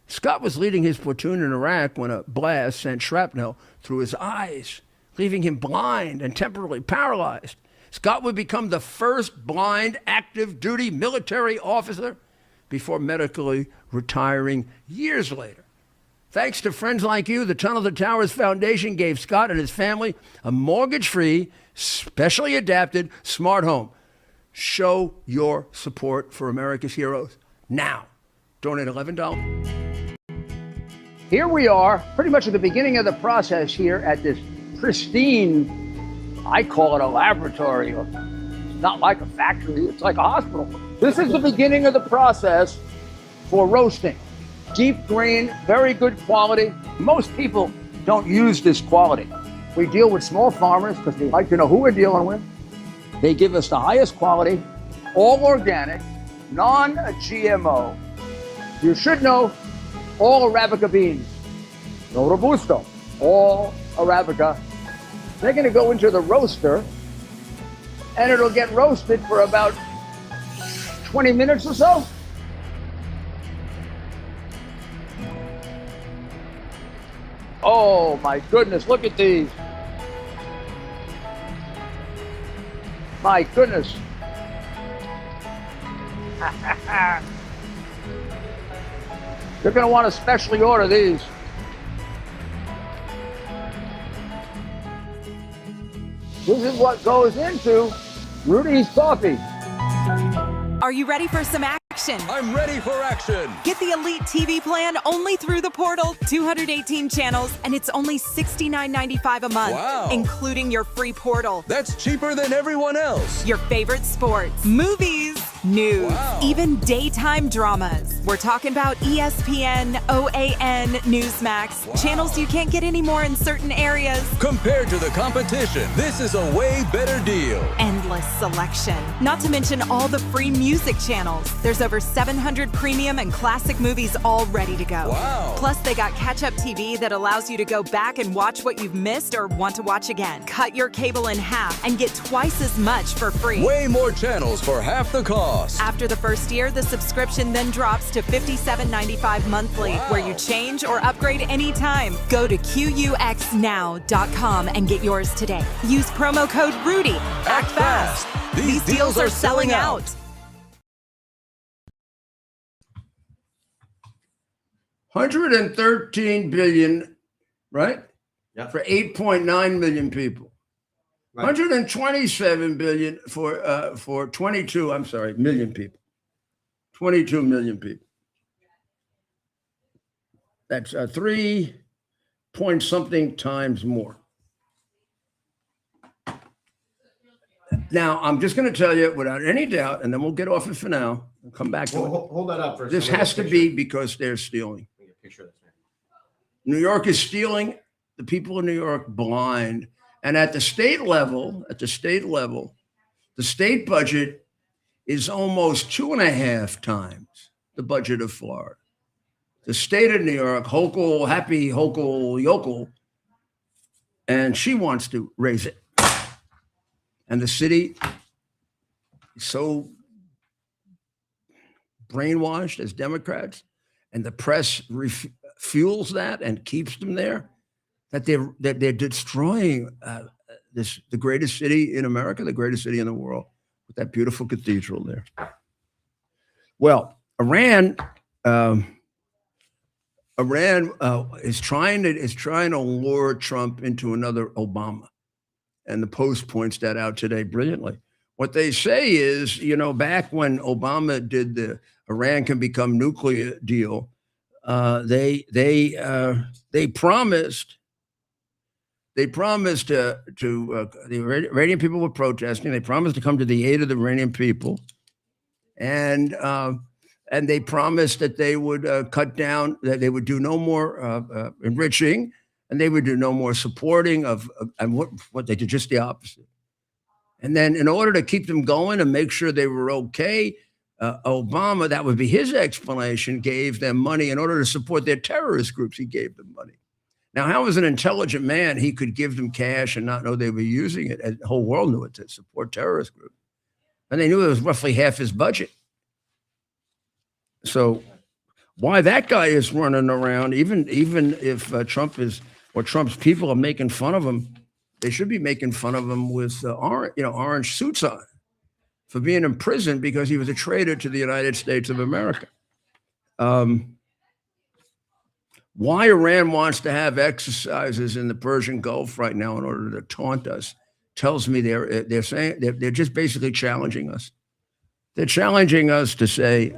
S1: Scott was leading his platoon in Iraq when a blast sent shrapnel through his eyes, leaving him blind and temporarily paralyzed. Scott would become the first blind active duty military officer before medically retiring years later. Thanks to friends like you, the Tunnel to Towers Foundation gave Scott and his family a mortgage-free, specially adapted smart home. Show your support for America's heroes now. Donate $11. Here we are, pretty much at the beginning of the process here at this pristine, I call it a laboratory. It's not like a factory, it's like a hospital. This is the beginning of the process for roasting. Deep grain, very good quality. Most people don't use this quality. We deal with small farmers because they like to know who we're dealing with. They give us the highest quality, all organic, non-GMO. You should know all Arabica beans. No Robusto, all Arabica. They're going to go into the roaster and it'll get roasted for about 20 minutes or so. Oh my goodness, look at these. My goodness. You're going to want to specially order these. This is what goes into Rudy's Coffee.
S5: Are you ready for some action?
S6: I'm ready for action.
S5: Get the Elite TV plan only through the portal, 218 channels, and it's only $69.95 a month,
S6: Wow.
S5: including your free portal.
S6: That's cheaper than everyone else.
S5: Your favorite sports, movies, news,
S6: Wow.
S5: even daytime dramas. We're talking about ESPN, OAN, Newsmax,
S6: Wow.
S5: channels you can't get anymore in certain areas.
S6: Compared to the competition, this is a way better deal.
S5: Endless selection. Not to mention all the free music channels. There's over 700 premium and classic movies all ready to go.
S6: Wow.
S5: Plus, they got catch-up TV that allows you to go back and watch what you've missed or want to watch again. Cut your cable in half and get twice as much for free.
S6: Way more channels for half the cost.
S5: After the first year, the subscription then drops to $57.95 monthly,
S6: Wow.
S5: where you change or upgrade anytime. Go to QUXNow.com and get yours today. Use promo code RUDY. Act fast. These deals are selling out.
S1: $113 billion, right?
S4: Yep.
S1: For 8.9 million people.
S4: Right.
S1: 127 billion for 22, I'm sorry, million people. 22 million people. That's 3 point something times more. Now, I'm just going to tell you without any doubt, and then we'll get off it for now and come back to it.
S4: Hold that up for a
S1: This
S4: second.
S1: has to be because they're stealing.
S4: Let me get a picture of this, man.
S1: New York is stealing the people of New York blind. And at the state level, the state budget is almost 2.5 times the budget of Florida. The state of New York, Hochul, happy Hochul yokel, and she wants to raise it. And the city is so brainwashed as Democrats, and the press fuels that and keeps them there, that they're destroying the greatest city in America, the greatest city in the world, with that beautiful cathedral there. Well, Iran is trying to lure Trump into another Obama, and the Post points that out today brilliantly. What they say is, back when Obama did the Iran can become nuclear deal, they promised. They promised to the Iranian people were protesting. They promised to come to the aid of the Iranian people, and they promised that they would cut down, that they would do no more enriching, and they would do no more supporting of and what they did, just the opposite. And then, in order to keep them going and make sure they were okay, Obama, that would be his explanation, gave them money in order to support their terrorist groups. He gave them money. Now, how as an intelligent man, he could give them cash and not know they were using it? And the whole world knew it, to support terrorist groups. And they knew it was roughly half his budget. So why that guy is running around, even if Trump's people are making fun of him, they should be making fun of him with orange suits on for being in prison because he was a traitor to the United States of America. Why Iran wants to have exercises in the Persian Gulf right now in order to taunt us tells me they're saying they're just basically challenging us. They're challenging us to say,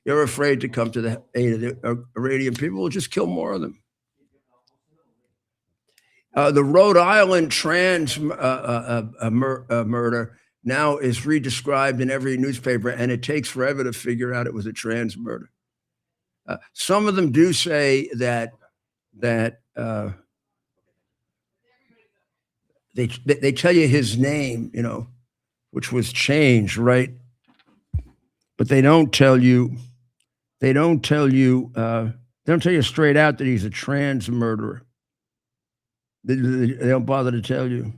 S1: you're afraid to come to the aid of the Iranian people. We'll just kill more of them. The Rhode Island trans murder now is redescribed in every newspaper, and it takes forever to figure out it was a trans murder. Some of them do say that they tell you his name, which was changed, right? But they don't tell you straight out that he's a trans murderer. They don't bother to tell you.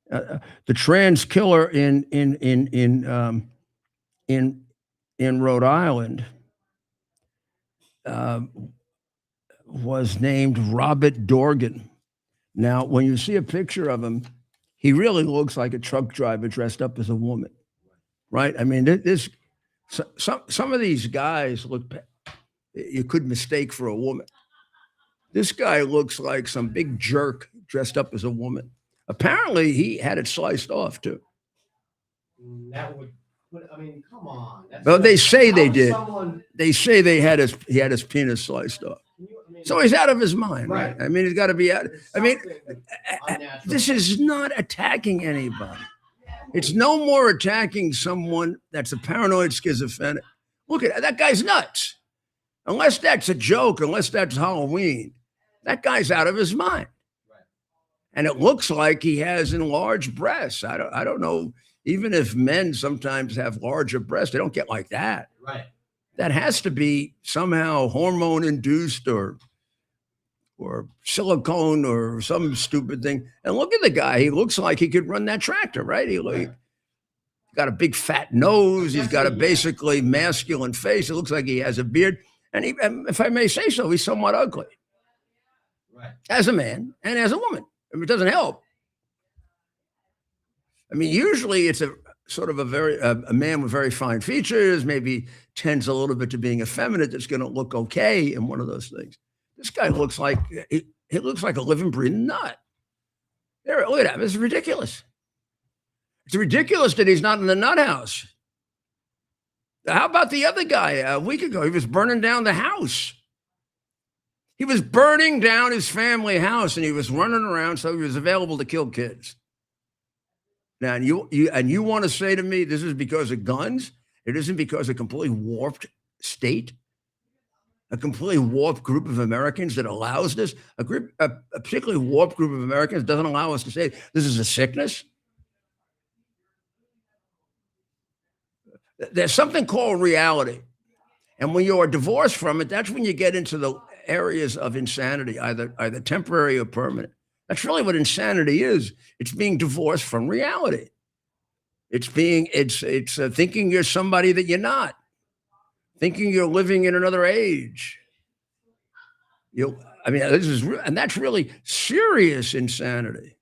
S1: The trans killer in Rhode Island was named Robert Dorgan. Now, when you see a picture of him, he really looks like a truck driver dressed up as a woman, right? I mean, some of these guys you could mistake for a woman. This guy looks like some big jerk dressed up as a woman. Apparently, he had it sliced off too.
S4: That would. I mean, come on.
S1: Well, they say they did. They say he had his penis sliced off. So he's out of his mind, right? I mean, he's got to be out. I mean, this is not attacking anybody. It's no more attacking someone that's a paranoid schizophrenic. Look at that guy's nuts. Unless that's a joke, unless that's Halloween, that guy's out of his mind. And it looks like he has enlarged breasts. I don't know. Even if men sometimes have larger breasts, they don't get like that.
S3: Right.
S1: That has to be somehow hormone induced or silicone or some stupid thing. And look at the guy. He looks like he could run that tractor, right? He got a big fat nose. He's got a basically masculine face. It looks like he has a beard. And if I may say so, he's somewhat ugly.
S3: Right.
S1: As a man and as a woman. It doesn't help. I mean, usually it's a sort of a man with very fine features, maybe tends a little bit to being effeminate that's going to look okay in one of those things. This guy looks like he looks like a living, breathing nut. There, look at him. It's ridiculous. It's ridiculous that he's not in the nut house. How about the other guy a week ago? He was burning down the house. He was burning down his family house, and he was running around, so he was available to kill kids. Now, and you want to say to me this is because of guns? It isn't because of a completely warped state, a completely warped group of Americans that allows this. A particularly warped group of Americans doesn't allow us to say this is a sickness. There's something called reality. And when you are divorced from it, that's when you get into the areas of insanity, either temporary or permanent. That's really what insanity is. It's being divorced from reality. It's thinking you're somebody that you're not, thinking you're living in another age. And that's really serious insanity.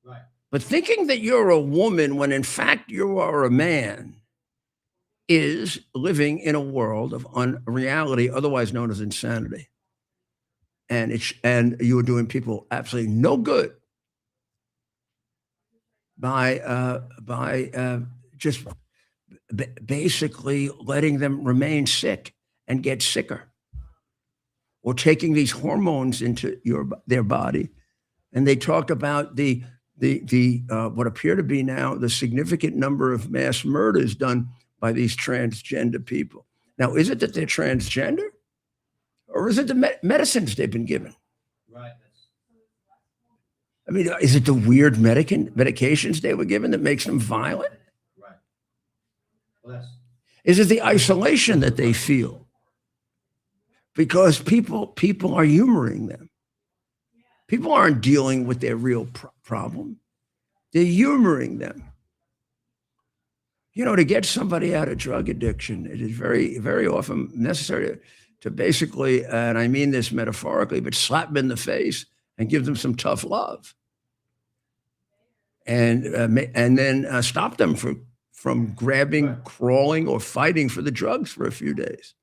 S3: Right.
S1: But thinking that you're a woman when in fact you are a man is living in a world of unreality, otherwise known as insanity. And you are doing people absolutely no good by just basically letting them remain sick and get sicker, or taking these hormones into their body. And they talk about the what appear to be now the significant number of mass murders done by these transgender people. Now, is it that they're transgender? Or is it the medicines they've been given?
S3: Right.
S1: I mean, is it the weird medications they were given that makes them violent?
S3: Right. Well,
S1: is it the isolation that they feel? Because people are humoring them. People aren't dealing with their real problem. They're humoring them. To get somebody out of drug addiction, it is very, very often necessary to basically, and I mean this metaphorically, but slap them in the face and give them some tough love, and then stop them from grabbing, crawling, or fighting for the drugs for a few days.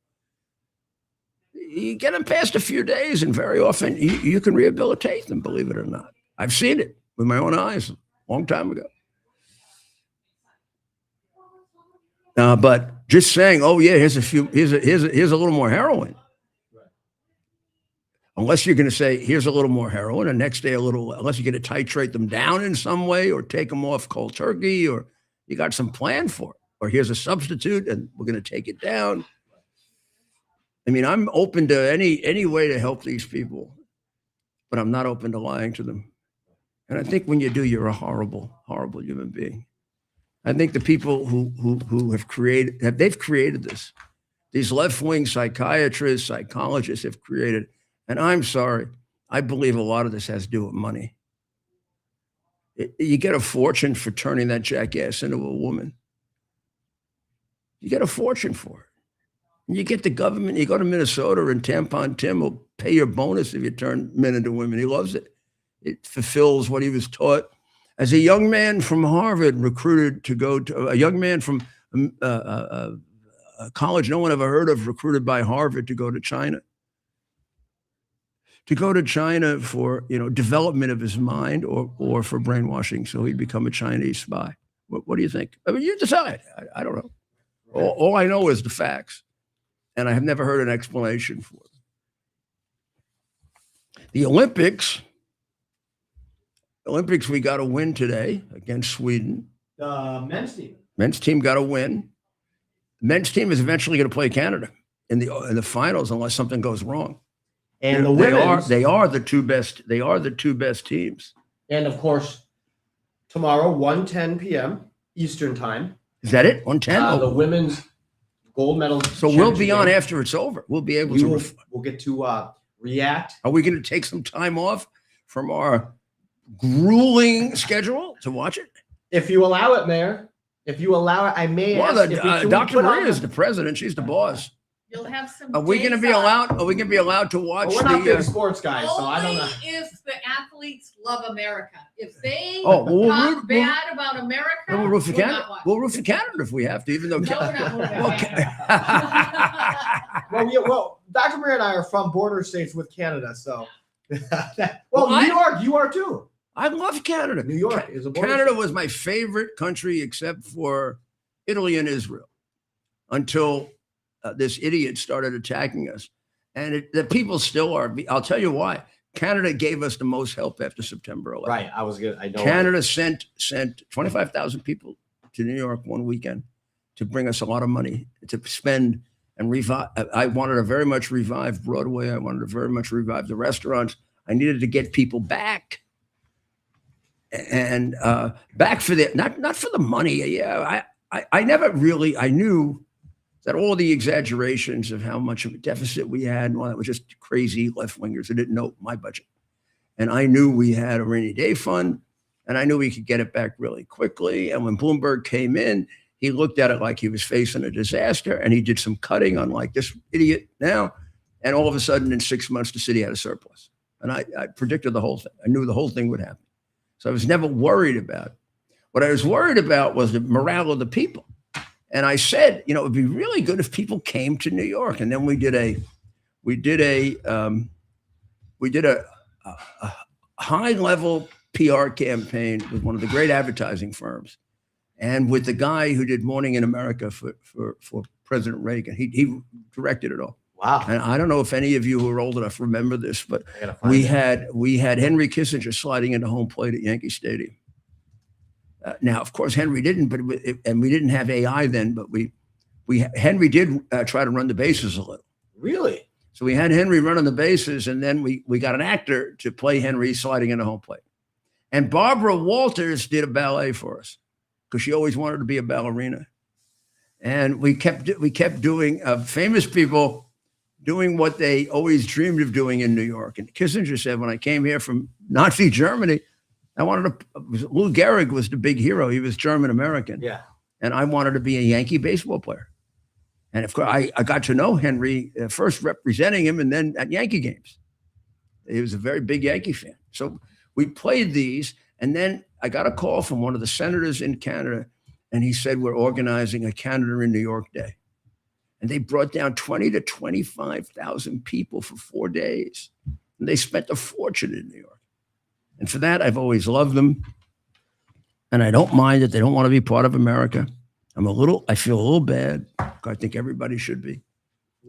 S1: You get them past a few days, and very often you can rehabilitate them. Believe it or not, I've seen it with my own eyes a long time ago. But just saying, oh yeah, here's a little more heroin. Right. Unless you're going to say, here's a little more heroin, and next day unless you're going to titrate them down in some way or take them off cold turkey, or you got some plan for it, or here's a substitute and we're going to take it down. I mean, I'm open to any way to help these people, but I'm not open to lying to them. And I think when you do, you're a horrible, horrible human being. I think the people who have created this. These left-wing psychiatrists, psychologists have created, and I'm sorry, I believe a lot of this has to do with money. You get a fortune for turning that jackass into a woman. You get a fortune for it. And you get the government, you go to Minnesota, and Tampon Tim will pay your bonus if you turn men into women. He loves it. It fulfills what he was taught. As a young man from Harvard recruited to go to a young man from a college no one ever heard of, recruited by Harvard to go to China. For development of his mind or for brainwashing, so he'd become a Chinese spy. What do you think? I mean, you decide. I don't know. All I know is the facts, and I have never heard an explanation for it. The Olympics, we got a win today against Sweden.
S4: The men's team.
S1: Men's team got to win. Men's team is eventually going to play Canada in the finals unless something goes wrong.
S4: And the women's.
S1: They are the two best. They are the two best teams.
S4: And of course, tomorrow, 1:10 p.m. Eastern time.
S1: Is that it? 1:10?
S4: The women's gold medal.
S1: So we'll be on after it's over. We'll be able to.
S4: We'll get to react.
S1: Are we going to take some time off from our grueling schedule to watch it?
S4: If you allow it, Mayor. If you allow it, I may.
S1: Well,
S4: ask
S1: Dr. Maria is the president. She's the boss.
S2: You'll have some.
S1: Are we going to be allowed? Are we going to be allowed to watch?
S4: Well, we're not big sports guys, so I don't know.
S2: If the athletes love America, if they
S1: we'll
S2: talk bad about America,
S1: we'll root for
S2: we'll
S1: Canada.
S2: not watch.
S1: We'll root for Canada if we have to, even though.
S2: No, we're not rooting for Canada.
S4: Well, Dr. Maria and I are from border states with Canada, so.
S1: Well,
S4: New York, you are too.
S1: I love Canada.
S4: New York is a border
S1: Canada
S4: state.
S1: was my favorite country except for Italy and Israel until this idiot started attacking us. And the people still are. I'll tell you why. Canada gave us the most help after September 11th.
S4: Right. I know.
S1: Canada sent 25,000 people to New York one weekend to bring us a lot of money to spend and revive. I wanted to very much revive Broadway. I wanted to very much revive the restaurants. I needed to get people back. And back for the not for the money. Yeah, I never really. I knew that all the exaggerations of how much of a deficit we had and all that was just crazy left wingers who didn't know my budget. And I knew we had a rainy day fund, and I knew we could get it back really quickly. And when Bloomberg came in, he looked at it like he was facing a disaster, and he did some cutting on like this idiot now. And all of a sudden, in 6 months, the city had a surplus. And I predicted the whole thing. I knew the whole thing would happen. So I was never worried about it. What I was worried about was the morale of the people. And I said, it would be really good if people came to New York. And then we did a high-level PR campaign with one of the great advertising firms, and with the guy who did Morning in America for President Reagan. He directed it all.
S4: Wow.
S1: And I don't know if any of you who are old enough remember this, but we had Henry Kissinger sliding into home plate at Yankee Stadium. Now, of course, Henry didn't, and we didn't have AI then, but Henry did try to run the bases a little.
S4: Really?
S1: So we had Henry running the bases, and then we got an actor to play Henry sliding into home plate. And Barbara Walters did a ballet for us because she always wanted to be a ballerina. And we kept doing famous people doing what they always dreamed of doing in New York. And Kissinger said, when I came here from Nazi Germany, I wanted to. Lou Gehrig was the big hero. He was German American.
S4: Yeah. And
S1: I wanted to be a Yankee baseball player. And of course, I got to know Henry first representing him and then at Yankee games. He was a very big Yankee fan. So we played these. And then I got a call from one of the senators in Canada. And he said, we're organizing a Canada in New York Day. And they brought down 20 to 25,000 people for 4 days. And they spent a fortune in New York. And for that, I've always loved them. And I don't mind that they don't want to be part of America. I feel a little bad. I think everybody should be.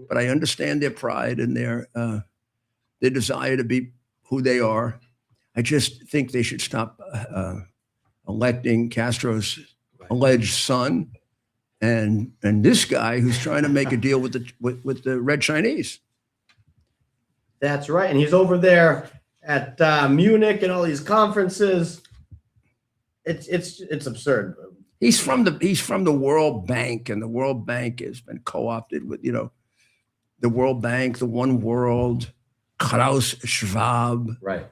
S1: But I understand their pride and their desire to be who they are. I just think they should stop electing Castro's alleged son and this guy who's trying to make a deal with the Red Chinese.
S4: That's right. And he's over there at Munich and all these conferences. It's absurd.
S1: He's from the World Bank, and the World Bank has been co-opted with the World Bank, the One World, Klaus Schwab.
S4: Right.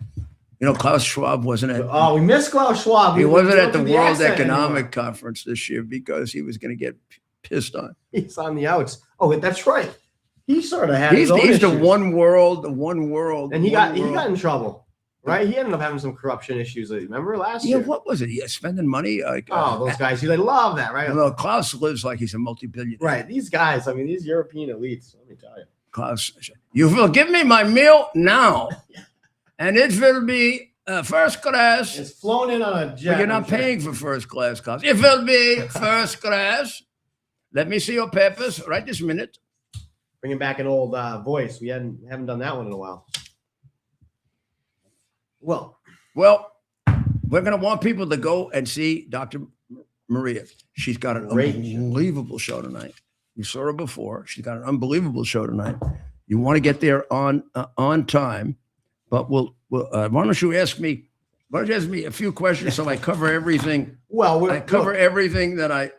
S1: Klaus Schwab wasn't at.
S4: Oh, we miss Klaus Schwab.
S1: He wasn't at the World Economic Conference this year because he was going to get pissed on.
S4: He's on the outs. Oh, that's right. He sort of had. He's
S1: the One World, and
S4: he got in trouble, right? He ended up having some corruption issues. Remember last year?
S1: Yeah, what was it? He spending money.
S4: Those guys, they love that, right?
S1: No, Klaus lives like he's a multi-billionaire.
S4: Right. These guys, these European elites. Let me tell you,
S1: Klaus, you will give me my meal now, and it will be first class.
S4: It's flown in on a jet.
S1: But you're not paying for first class, Klaus. It will be first class. Let me see your papers right this minute.
S4: Bringing back an old voice. We haven't done that one in a while. Well,
S1: we're going to want people to go and see Dr. Maria. She's got an
S4: Great show.
S1: unbelievable show tonight. You saw her before. She's got an unbelievable show tonight. You want to get there on time, but why don't you ask me? Why don't you ask me a few questions so I cover everything?
S4: Well,
S1: I cover everything that I.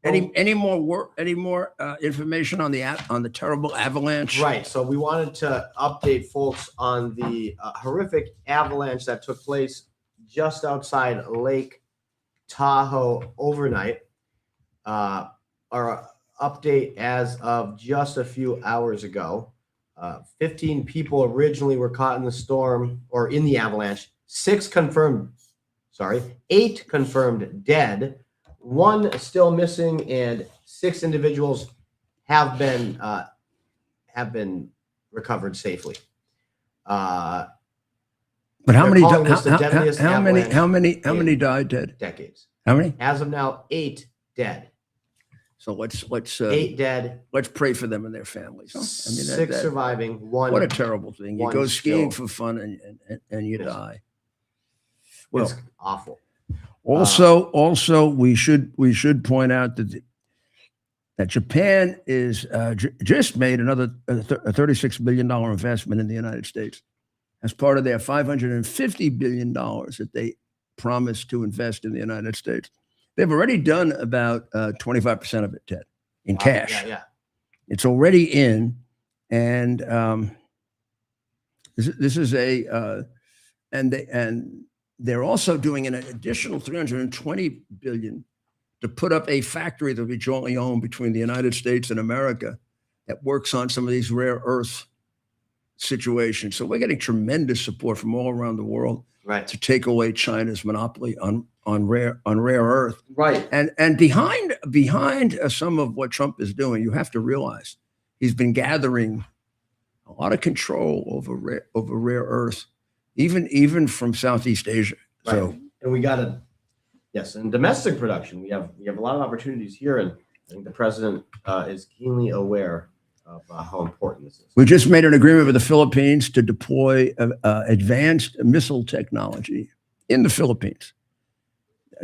S1: Any more information on the terrible avalanche?
S4: Right. So we wanted to update folks on the horrific avalanche that took place just outside Lake Tahoe overnight. Our update as of just a few hours ago, 15 people originally were caught in the storm or in the avalanche. 8 confirmed dead. 1 still missing, and 6 individuals have been recovered safely.
S1: But how many died dead?
S4: Decades.
S1: How many?
S4: As of now, 8 dead.
S1: So let's
S4: 8 dead.
S1: Let's pray for them and their families. Huh? I mean,
S4: 6 surviving. 1.
S1: What a terrible thing! You
S4: one
S1: go skiing
S4: still-
S1: for fun and you
S4: Yes.
S1: die. Well,
S4: It's awful.
S1: also we should point out that Japan is just made another $36 billion investment in the United States as part of their $550 billion that they promised to invest in the United States. They've already done about 25% of it, Ted, in cash.
S4: Yeah.
S1: It's already in, and this is and they're also doing an additional $320 billion to put up a factory that will be jointly owned between the United States and America that works on some of these rare earth situations. So we're getting tremendous support from all around the world,
S4: Right.
S1: to take away China's monopoly on rare earth.
S4: Right.
S1: And behind some of what Trump is doing, you have to realize he's been gathering a lot of control over rare earth, even from Southeast Asia.
S4: Right.
S1: So,
S4: and we got in domestic production, we have a lot of opportunities here, and I think the president is keenly aware of how important this is.
S1: we just made an agreement with the Philippines to deploy advanced missile technology in the Philippines.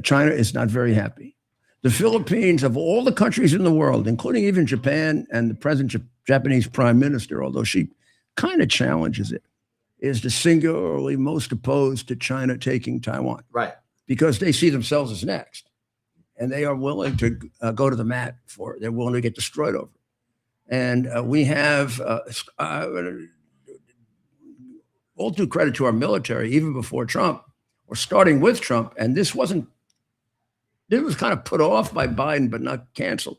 S1: China is not very happy. The Philippines, of all the countries in the world, including even Japan and the present Japanese prime minister, although she kind of challenges it, is the singularly most opposed to China taking Taiwan.
S4: Right.
S1: Because they see themselves as next, and they are willing to go to the mat for it. They're willing to get destroyed over it. And we have all due credit to our military, even before Trump, or starting with Trump, and this was kind of put off by Biden, but not canceled.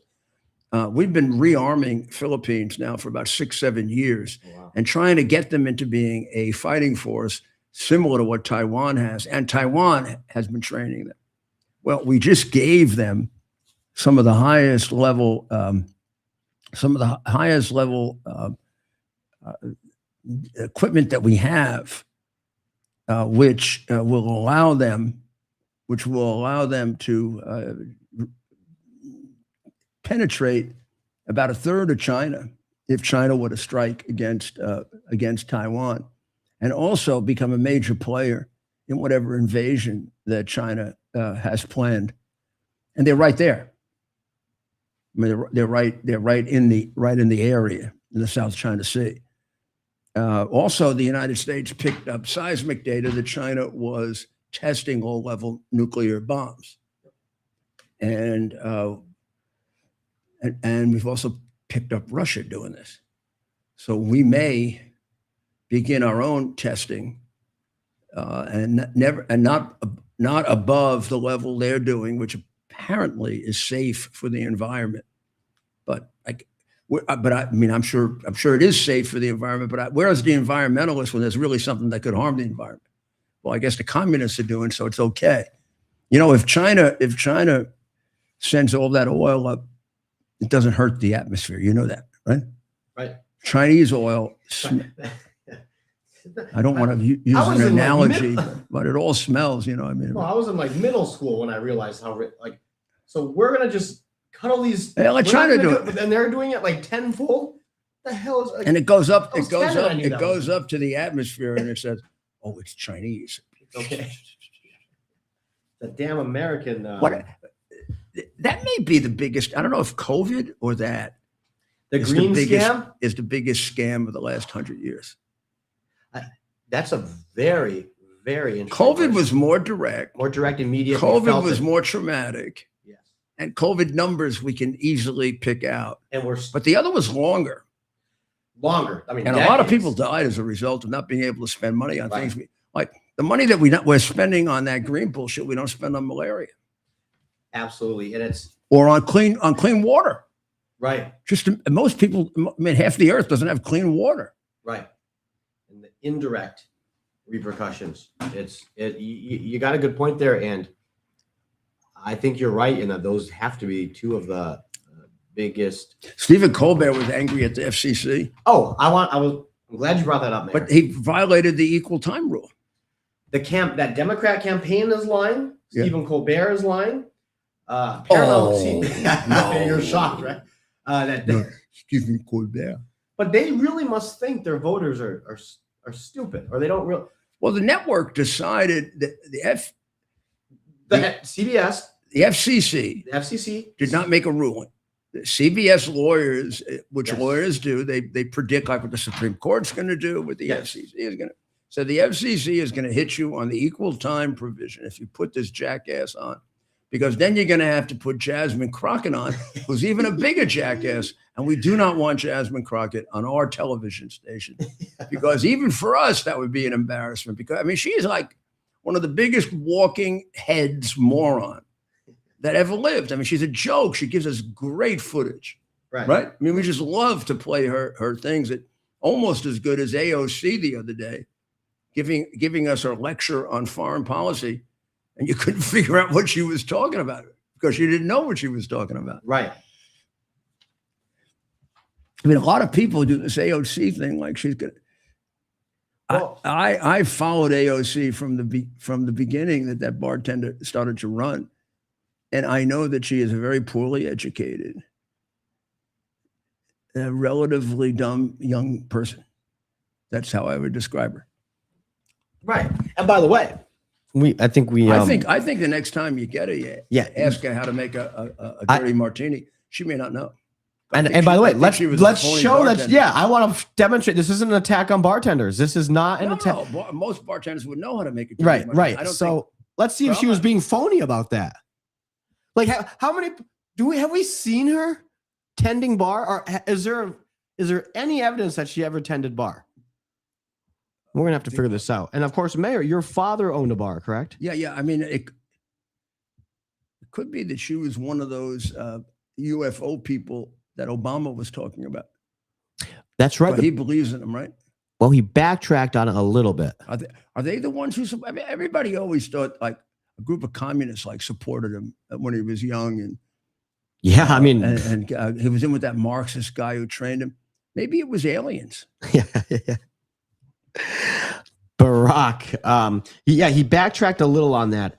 S1: We've been rearming Philippines now for about 6-7 years.
S4: Wow.
S1: And trying to get them into being a fighting force similar to what Taiwan has. And Taiwan has been training them. Well, we just gave them some of the highest level equipment that we have, which will allow them to penetrate about a third of China if China were to strike against Taiwan, and also become a major player in whatever invasion that China has planned. And they're right there. I mean, they're right in the area in the South China Sea. Also, the United States picked up seismic data that China was testing low-level nuclear bombs, and we've also picked up Russia doing this. So we may begin our own testing, and not above the level they're doing, which apparently is safe for the environment. But I mean, I'm sure it is safe for the environment. But where's the environmentalists when there's really something that could harm the environment? Well, I guess the communists are doing so. It's okay. You know, if China sends all that oil up, it doesn't hurt the atmosphere. You know that, right?
S4: Right.
S1: Chinese oil. I don't want to use an analogy, but it all smells. You know, I mean.
S4: Well, I was in like middle school when I realized how so we're gonna just cut all these.
S1: Yeah, let China do it,
S4: and they're doing it like tenfold. The hell is? Like,
S1: and it goes up.
S4: I
S1: It
S4: was
S1: goes
S4: 10 and I
S1: up.
S4: knew
S1: It
S4: that
S1: goes
S4: was-
S1: up to the atmosphere, and it says, "Oh, it's Chinese."
S4: Okay. The damn American.
S1: What? That may be the biggest. I don't know if COVID or that.
S4: The green scam
S1: is the biggest scam of the last 100 years.
S4: That's a very, very interesting.
S1: COVID was more direct.
S4: More direct, immediate.
S1: COVID was more traumatic.
S4: Yes.
S1: And COVID numbers we can easily pick out.
S4: But
S1: the other was longer.
S4: I mean,
S1: and a lot of people died as a result of not being able to spend money on things like the money that we're spending on that green bullshit. We don't spend on malaria.
S4: Absolutely, and
S1: or on clean water.
S4: Right.
S1: Just most people. I mean, half the earth doesn't have clean water.
S4: Right. And the indirect repercussions. You got a good point there, and I think you're right in that those have to be two of the biggest.
S1: Stephen Colbert was angry at the FCC.
S4: Oh, I'm glad you brought that up, Mayor.
S1: But he violated the equal time rule.
S4: That Democrat campaign is lying.
S1: Yeah.
S4: Stephen Colbert is lying. You're shocked, right?
S1: Stephen Colbert.
S4: But they really must think their voters are stupid, or they don't really.
S1: Well, the network decided that
S4: CBS,
S1: the FCC did not make a ruling. The CBS lawyers, which lawyers do, they predict like what the Supreme Court's going to do, what the FCC is going to. So the FCC is going to hit you on the equal time provision if you put this jackass on, because then you're going to have to put Jasmine Crockett on, who's even a bigger jackass. And we do not want Jasmine Crockett on our television station, because even for us, that would be an embarrassment. Because I mean, she's like one of the biggest walking heads moron that ever lived. I mean, she's a joke. She gives us great footage, right? I mean, we just love to play her things that almost as good as AOC the other day, giving us her lecture on foreign policy, and you couldn't figure out what she was talking about because you didn't know what she was talking about.
S4: Right.
S1: I mean, a lot of people do this AOC thing like she's gonna. Well, I followed AOC from the beginning that bartender started to run, and I know that she is a very poorly educated, a relatively dumb young person. That's how I would describe her.
S4: Right. And by the way,
S1: I think the next time you get her, ask her how to make a dirty martini. She may not know.
S3: And by the way, let's show that. Yeah, I want to demonstrate. This isn't an attack on bartenders. This is not an attack.
S1: No, most bartenders would know how to make a dirty martini.
S3: Right. So let's see if she was being phony about that. Like, how many have we seen her tending bar, or is there any evidence that she ever tended bar? We're gonna have to figure this out. And of course, Mayor, your father owned a bar, correct?
S1: Yeah. I mean, it could be that she was one of those UFO people that Obama was talking about.
S3: That's right.
S1: But he believes in them, right?
S3: Well, he backtracked on it a little bit.
S1: Are they the ones who? I mean, everybody always thought like a group of communists like supported him when he was young, and
S3: I mean,
S1: and he was in with that Marxist guy who trained him. Maybe it was aliens.
S3: Yeah. Barack. He backtracked a little on that.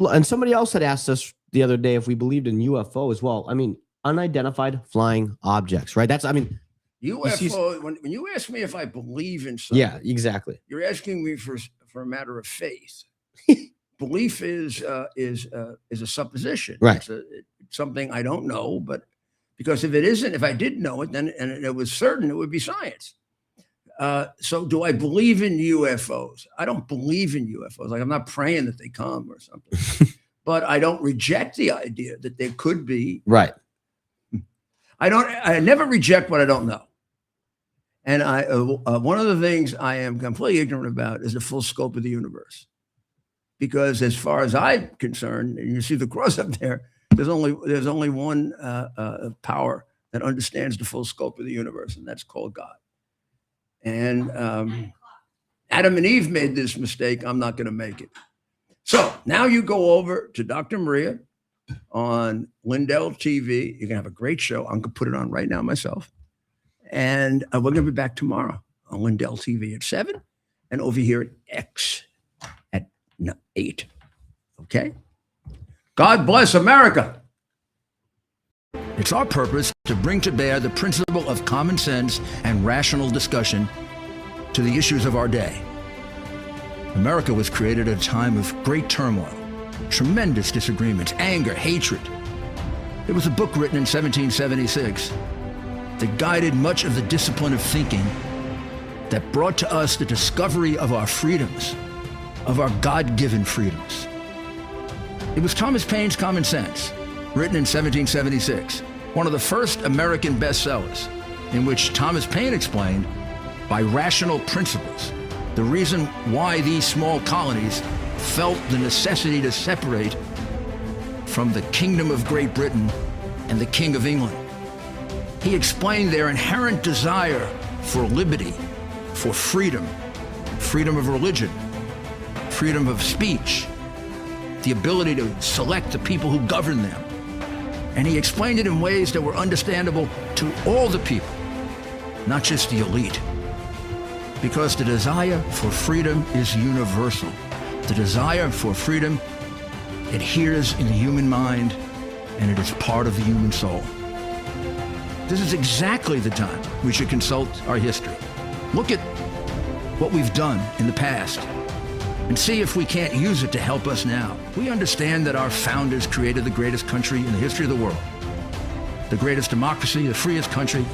S3: And somebody else had asked us the other day if we believed in UFO as well. I mean, unidentified flying objects, right?
S1: UFO. When you ask me if I believe in something,
S3: yeah, exactly.
S1: You're asking me for a matter of faith. Belief is a supposition,
S3: right?
S1: It's something I don't know, but because if I did know it, then and it was certain, it would be science. So do I believe in UFOs? I don't believe in UFOs. Like, I'm not praying that they come or something, but I don't reject the idea that they could be.
S3: Right.
S1: I never reject what I don't know. And one of the things I am completely ignorant about is the full scope of the universe. Because as far as I'm concerned, and you see the cross up there, there's only one power that understands the full scope of the universe, and that's called God. And Adam and Eve made this mistake. I'm not going to make it. So now you go over to Dr. Maria on Lindell TV. You're going to have a great show. I'm going to put it on right now myself. And we're going to be back tomorrow on Lindell TV at 7 and over here at X at 8. Okay? God bless America. It's our purpose to bring to bear the principle of common sense and rational discussion to the issues of our day. America was created at a time of great turmoil. tremendous disagreements, anger, hatred. There was a book written in 1776 that guided much of the discipline of thinking that brought to us the discovery of our freedoms, of our God-given freedoms. It was Thomas Paine's Common Sense, written in 1776, one of the first American bestsellers, in which Thomas Paine explained, by rational principles, the reason why these small colonies felt the necessity to separate from the Kingdom of Great Britain and the King of England. He explained their inherent desire for liberty, for freedom, freedom of religion, freedom of speech, the ability to select the people who govern them. And he explained it in ways that were understandable to all the people, not just the elite. Because the desire for freedom is universal. The desire for freedom adheres in the human mind, and it is part of the human soul. This is exactly the time we should consult our history. Look at what we've done in the past and see if we can't use it to help us now. We understand that our founders created the greatest country in the history of the world, the greatest democracy, the freest country,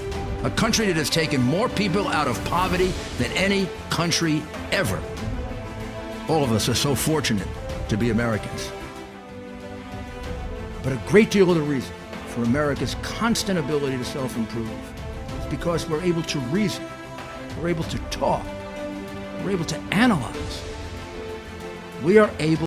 S1: a country that has taken more people out of poverty than any country ever. All of us are so fortunate to be Americans. But a great deal of the reason for America's constant ability to self-improve is because we're able to reason, we're able to talk, we're able to analyze. We are able